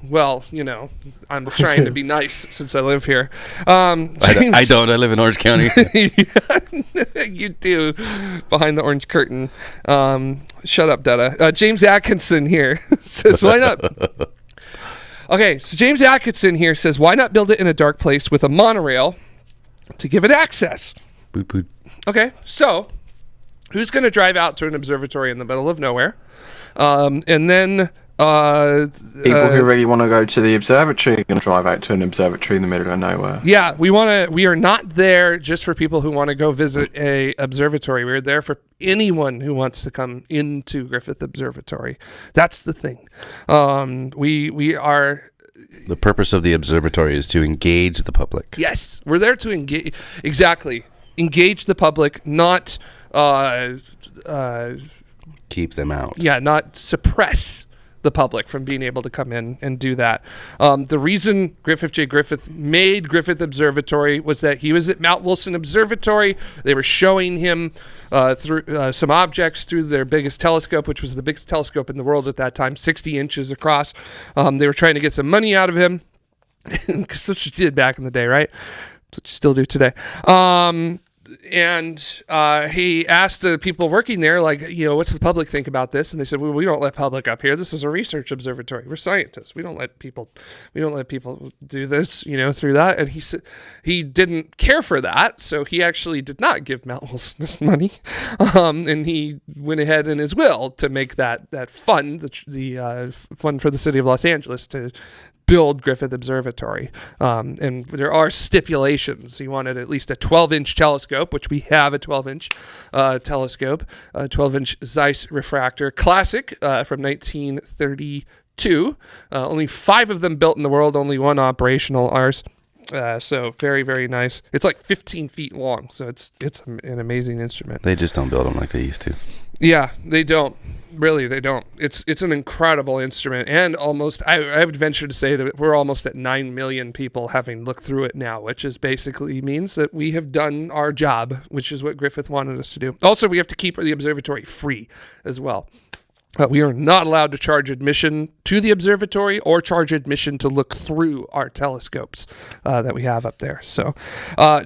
Well, you know, I'm trying to be nice since I live here. I don't. I live in Orange County. You do, behind the orange curtain. Shut up, Dada. James Atkinson here says, why not? Okay, so James Atkinson here says, why not build it in a dark place with a monorail to give it access? Boot, boot. Okay, so who's going to drive out to an observatory in the middle of nowhere? And then... people who really want to go to the observatory are going to drive out to an observatory in the middle of nowhere. Yeah, we are not there just for people who want to go visit a observatory. We're there for anyone who wants to come into Griffith Observatory. That's the thing. We are... The purpose of the observatory is to engage the public. Yes, we're there to engage. Exactly. Engage the public, not... keep them out. Yeah, not suppress the public from being able to come in and do that. The reason Griffith J. Griffith made Griffith Observatory was that he was at Mount Wilson Observatory. They were showing him through some objects through their biggest telescope, which was the biggest telescope in the world at that time, 60 inches across. They were trying to get some money out of him, because that's what you did back in the day, right? That's what you still do today. he asked the people working there, like, what's the public think about this? And they said, well, we don't let public up here. This is a research observatory. We're scientists. We don't let people do this, through that. And he said he didn't care for that, so he actually did not give Mount Wilson money. And he went ahead in his will to make that fund, the fund for the city of Los Angeles to build Griffith Observatory. And there are stipulations. He wanted at least a 12-inch telescope, which we have a 12-inch telescope, a 12-inch Zeiss refractor, classic from 1932. Only 5 of them built in the world, only 1 operational, ours. So very, very nice. It's like 15 feet long, so it's an amazing instrument. They just don't build them like they used to. Yeah, they don't. Really, they don't. It's an incredible instrument, and almost, I would venture to say that we're almost at 9 million people having looked through it now, which is basically means that we have done our job, which is what Griffith wanted us to do. Also, we have to keep the observatory free as well. We are not allowed to charge admission to the observatory or charge admission to look through our telescopes that we have up there. So,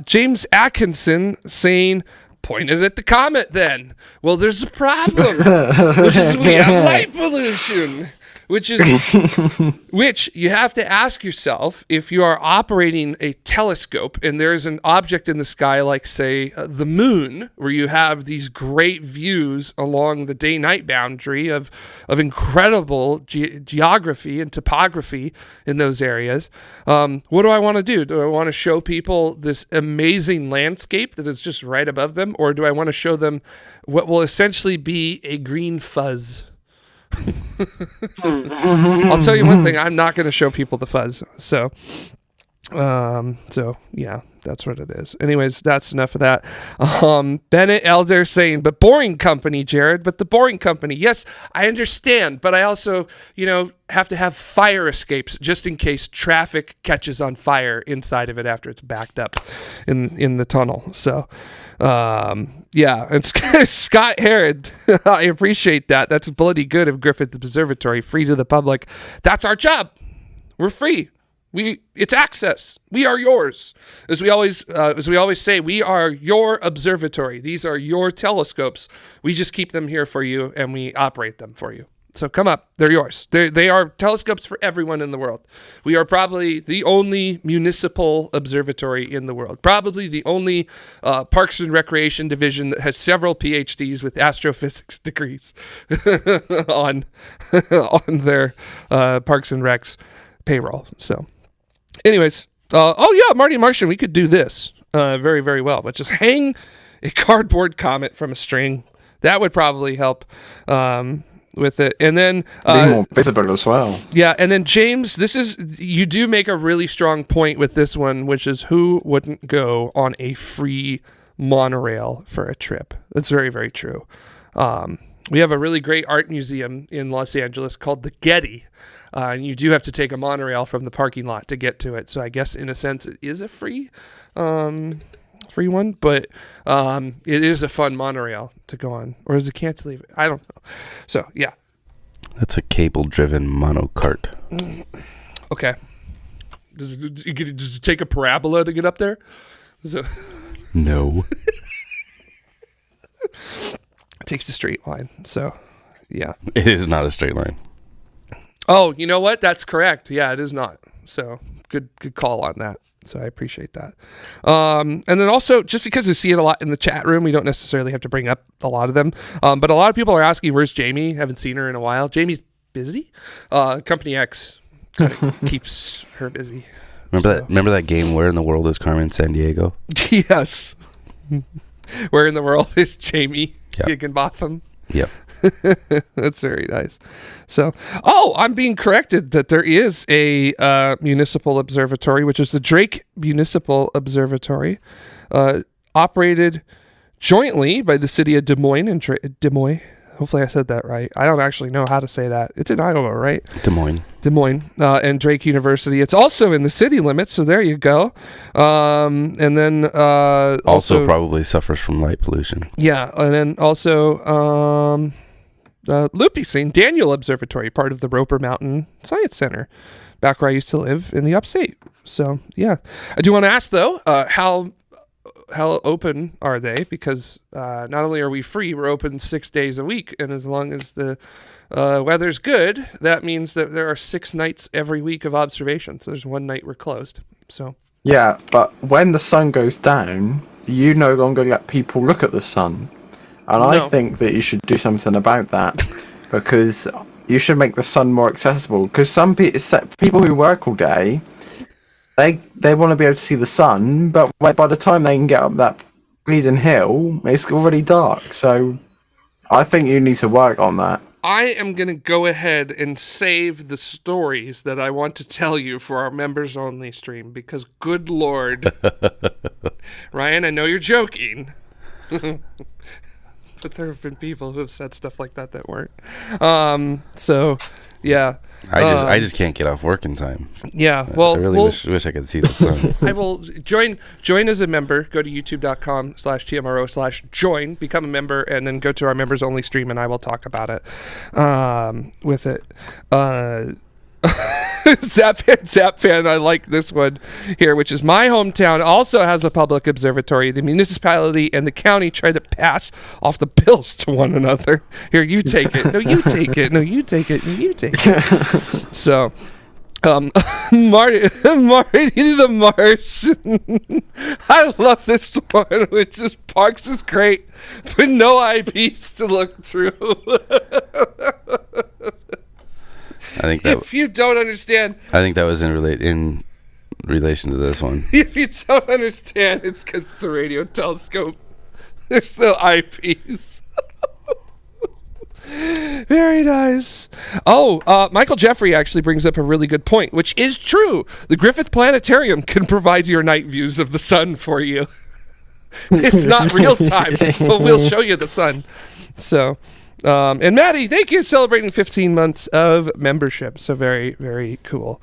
James Atkinson saying, pointed at the comet then. Well, there's a problem, which is we have light pollution, which you have to ask yourself if you are operating a telescope and there's an object in the sky like, say, the moon, where you have these great views along the day-night boundary of incredible geography and topography in those areas. What do I want to do? Do I want to show people this amazing landscape that is just right above them, or do I want to show them what will essentially be a green fuzz? I'll tell you one thing, I'm not going to show people the fuzz. So yeah, that's what it is. Anyways, that's enough of that. Bennett Elder saying, but boring company, Jared, but the boring company. Yes, I understand, but I also, have to have fire escapes just in case traffic catches on fire inside of it after it's backed up in the tunnel. So, yeah, it's Scott Herod. I appreciate that. That's bloody good of Griffith Observatory, free to the public. That's our job. We're free. It's access. We are yours. As we always say, we are your observatory. These are your telescopes. We just keep them here for you and we operate them for you. So come up. They're yours. They are telescopes for everyone in the world. We are probably the only municipal observatory in the world. Probably the only Parks and Recreation division that has several PhDs with astrophysics degrees on their Parks and Recs payroll. So anyways, Marty Martian, we could do this very, very well, but just hang a cardboard comet from a string. That would probably help with it. And then be more visible as well. Yeah, and then James, you do make a really strong point with this one, which is who wouldn't go on a free monorail for a trip? That's very, very true. We have a really great art museum in Los Angeles called the Getty. And you do have to take a monorail from the parking lot to get to it. So I guess in a sense it is a free one, but it is a fun monorail to go on. Or is it cantilever? I don't know. So yeah. That's a cable-driven monocart. Okay. Does it take a parabola to get up there? No. It takes a straight line. So yeah. It is not a straight line. Oh, you know what? That's correct. Yeah, it is not. So good call on that. So I appreciate that. And then also, just because I see it a lot in the chat room, we don't necessarily have to bring up a lot of them. But a lot of people are asking, where's Jamie? Haven't seen her in a while. Jamie's busy. Company X kind of keeps her busy. Remember that game, Where in the World is Carmen Sandiego? Yes. Where in the world is Jamie Higginbotham? Yep. That's very nice. So, I'm being corrected that there is a municipal observatory, which is the Drake Municipal Observatory, operated jointly by the city of Des Moines and Des Moines. Hopefully I said that right. I don't actually know how to say that. It's in Iowa, right? Des Moines. And Drake University. It's also in the city limits, so there you go. And then also probably suffers from light pollution. Yeah, and then also Loopy St. Daniel Observatory, part of the Roper Mountain Science Center, back where I used to live in the upstate. So yeah, I do want to ask though, how how open are they? Because not only are we free, we're open 6 days a week, and as long as the weather's good, that means that there are 6 nights every week of observation. So there's 1 night we're closed. So Yeah, but when the sun goes down, you no longer let people look at the sun. And No. I think that you should do something about that, because you should make the sun more accessible. Because some people who work all day, they want to be able to see the sun, but by the time they can get up that bleeding hill, it's already dark. So I think you need to work on that. I am going to go ahead and save the stories that I want to tell you for our members only stream, because good Lord, Ryan, I know you're joking. But there have been people who have said stuff like that weren't. So, yeah. I just can't get off work in time. Yeah. Well, I really wish I could see the sun. I will join as a member. Go to youtube.com/TMRO/join, become a member, and then go to our members only stream, and I will talk about it with it. Zap fan, I like this one here, which is my hometown also has a public observatory. The municipality and the county try to pass off the bills to one another. Here, you take it. No, you take it. No, you take it. No, you take it. So, Marty the Martian. I love this one, which is Parks is great, but no eyepiece to look through. I think that if you don't understand, I think that was in relation to this one. if you don't understand, it's because it's a radio telescope. There's no eyepiece. Very nice. Oh, Michael Jeffrey actually brings up a really good point, which is true. The Griffith Planetarium can provide your night views of the sun for you. It's not real time, but we'll show you the sun. So, and Maddie, thank you, celebrating 15 months of membership. So very, very cool.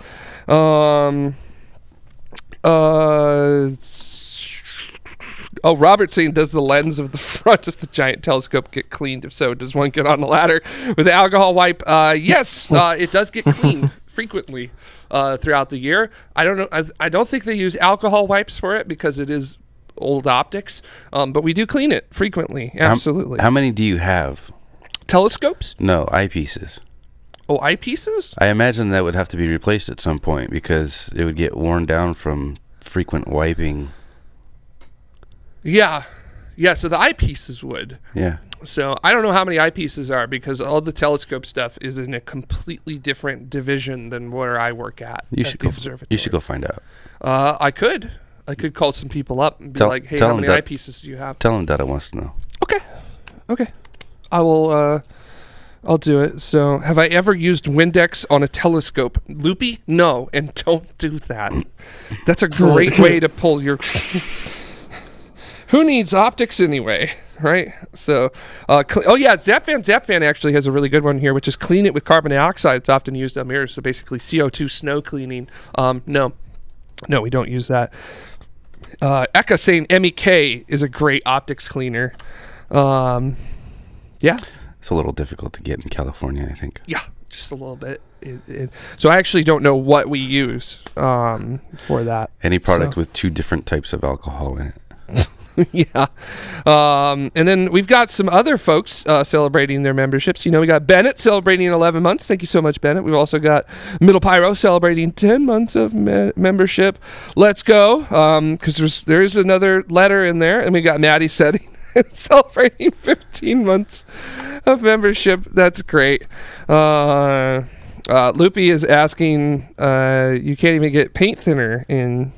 Robert saying, does the lens of the front of the giant telescope get cleaned? If so, does one get on the ladder with the alcohol wipe? Yes, it does get cleaned frequently throughout the year. I don't know. I don't think they use alcohol wipes for it because it is old optics, but we do clean it frequently. Absolutely. How many do you have? Telescopes? No, eyepieces. Oh, eyepieces? I imagine that would have to be replaced at some point because it would get worn down from frequent wiping. Yeah. So the eyepieces would. Yeah. So I don't know how many eyepieces are because all the telescope stuff is in a completely different division than where I work at. You should the observatory. You should go find out. I could call some people up and be like, hey, how many eyepieces do you have? Tell them Dada wants to know. Okay. I will, I'll do it. So, have I ever used Windex on a telescope? Loopy? No, and don't do that. That's a great way to pull your... Who needs optics anyway, right? So, Zapfan actually has a really good one here, which is clean it with carbon dioxide. It's often used on mirrors, so basically CO2 snow cleaning. No, we don't use that. Eka saying MEK is a great optics cleaner. Yeah. It's a little difficult to get in California, I think. Yeah, just a little bit. So I actually don't know what we use for that. Any product with 2 different types of alcohol in it. Yeah. And then we've got some other folks celebrating their memberships. You know, we got Bennett celebrating 11 months. Thank you so much, Bennett. We've also got Middle Pyro celebrating 10 months of membership. Let's go. Because there is another letter in there. And we got Maddie setting celebrating 15 months of membership. That's great. Loopy is asking, you can't even get paint thinner in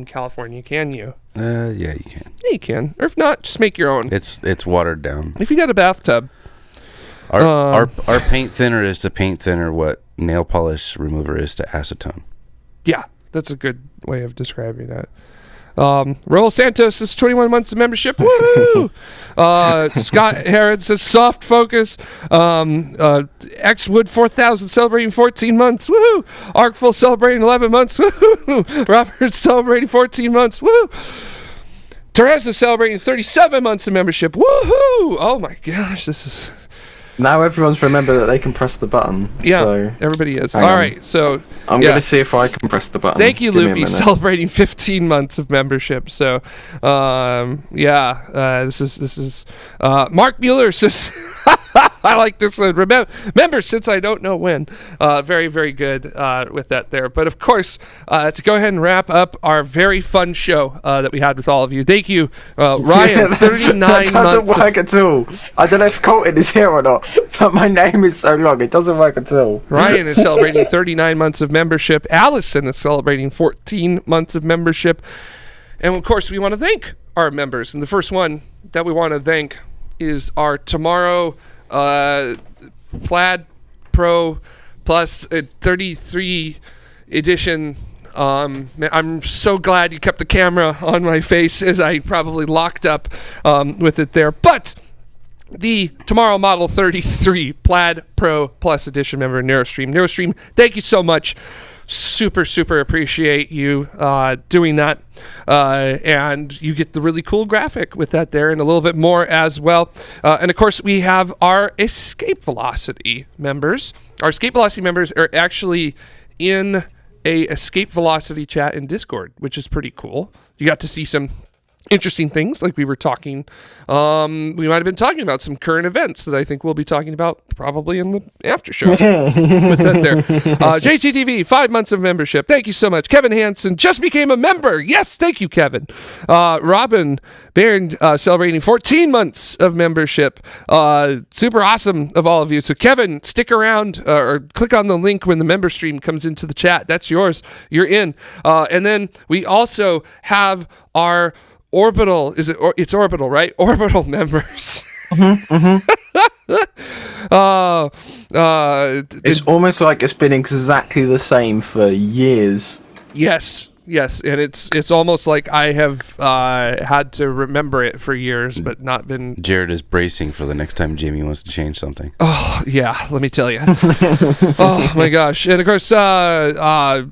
California, can you? Yeah, you can. Yeah, you can. Or if not, just make your own. It's watered down. If you got a bathtub. Our paint thinner is to paint thinner what nail polish remover is to acetone. Yeah, that's a good way of describing that. Raul Santos is 21 months of membership. Woohoo! Scott Harrod says soft focus. X Wood 4000 celebrating 14 months. Woohoo! Arcful celebrating 11 months. Woohoo! Robert celebrating 14 months. Woo! Teresa celebrating 37 months of membership. Woohoo! Oh my gosh, this is Now everyone's remembered that they can press the button. Yeah, so everybody is. hang All on. right, so I'm going to see if I can press the button. thank you, Give me a Loopy, minute. celebrating 15 months of membership. So, this is Mark Mueller says, I like this one. Remember, since I don't know when. Very, very good with that there. But of course, to go ahead and wrap up our very fun show that we had with all of you. Thank you, Ryan. 39 that doesn't months. work at all. I don't know if Colton is here or not, but my name is so long, it doesn't work at all. Ryan is celebrating 39 months of membership. Allison is celebrating 14 months of membership. And of course, we want to thank our members. And the first one that we want to thank is our TMRO Plaid Pro Plus 33 edition. I'm so glad you kept the camera on my face as I probably locked up with it there. But the TMRO Model 33 Plaid Pro Plus Edition member, Neurostream, thank you so much. Super appreciate you doing that. And you get the really cool graphic with that there and a little bit more as well. And of course, we have our Escape Velocity members. Our Escape Velocity members are actually in a Escape Velocity chat in Discord, which is pretty cool. You got to see some interesting things like we were talking. We might have been talking about some current events that I think we'll be talking about probably in the after show. With that there. JTTV, 5 months of membership. Thank you so much. Kevin Hansen just became a member. Yes, thank you, Kevin. Robin Baird celebrating 14 months of membership. Super awesome of all of you. So Kevin, stick around or click on the link when the member stream comes into the chat. That's yours. You're in. And then we also have our Orbital, it's Orbital, right? Orbital members. It's almost like it's been exactly the same for years. Yes, and it's almost like I have had to remember it for years, but not been. Jared is bracing for the next time Jamie wants to change something. Oh yeah, let me tell you. Oh my gosh, and of course, I'm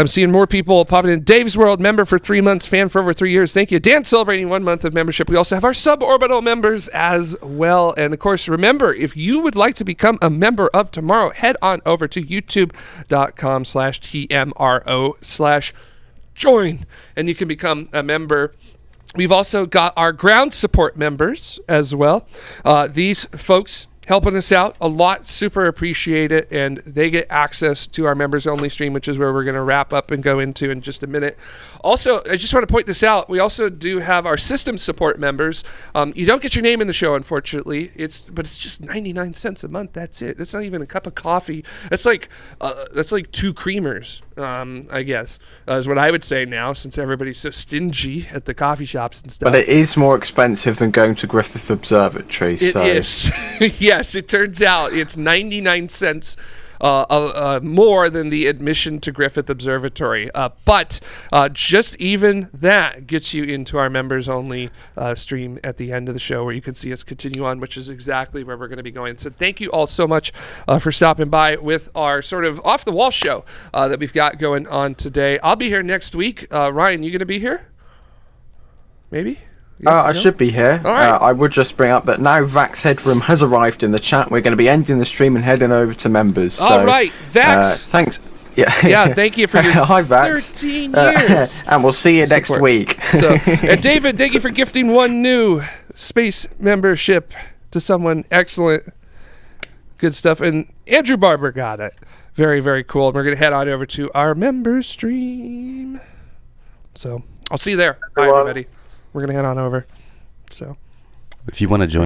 seeing more people popping in. Dave's World member for 3 months, fan for over 3 years. Thank you, Dan. Celebrating 1 month of membership. We also have our suborbital members as well, and of course, remember if you would like to become a member of TMRO, head on over to youtube.com/TMRO/join, and you can become a member. We've also got our ground support members as well. These folks helping us out a lot, super appreciate it, and they get access to our members only stream, which is where we're going to wrap up and go into in just a minute. Also, I just want to point this out. We also do have our system support members. You don't get your name in the show, unfortunately. But it's just 99 cents a month. That's it. It's not even a cup of coffee. That's like 2 creamers, I guess, is what I would say now, since everybody's so stingy at the coffee shops and stuff. But it is more expensive than going to Griffith Observatory. It is. Yes, it turns out it's 99 cents more than the admission to Griffith Observatory. But just even that gets you into our members only stream at the end of the show, where you can see us continue on, which is exactly where we're going to be going. So thank you all so much for stopping by with our sort of off the wall show that we've got going on today. I'll be here next week. Ryan, you going to be here? Maybe? Yes, I should be here. All right. I would just bring up that now Vax Headroom has arrived in the chat. We're going to be ending the stream and heading over to members. All right, Vax. Thanks. Yeah. Yeah, thank you for your Hi, Vax. 13 years. And we'll see you next week. So, and David, thank you for gifting 1 new space membership to someone. Excellent. Good stuff. And Andrew Barber got it. Very, very cool. And we're going to head on over to our member stream. So I'll see you there. Bye, everybody. We're going to head on over. So If you want to join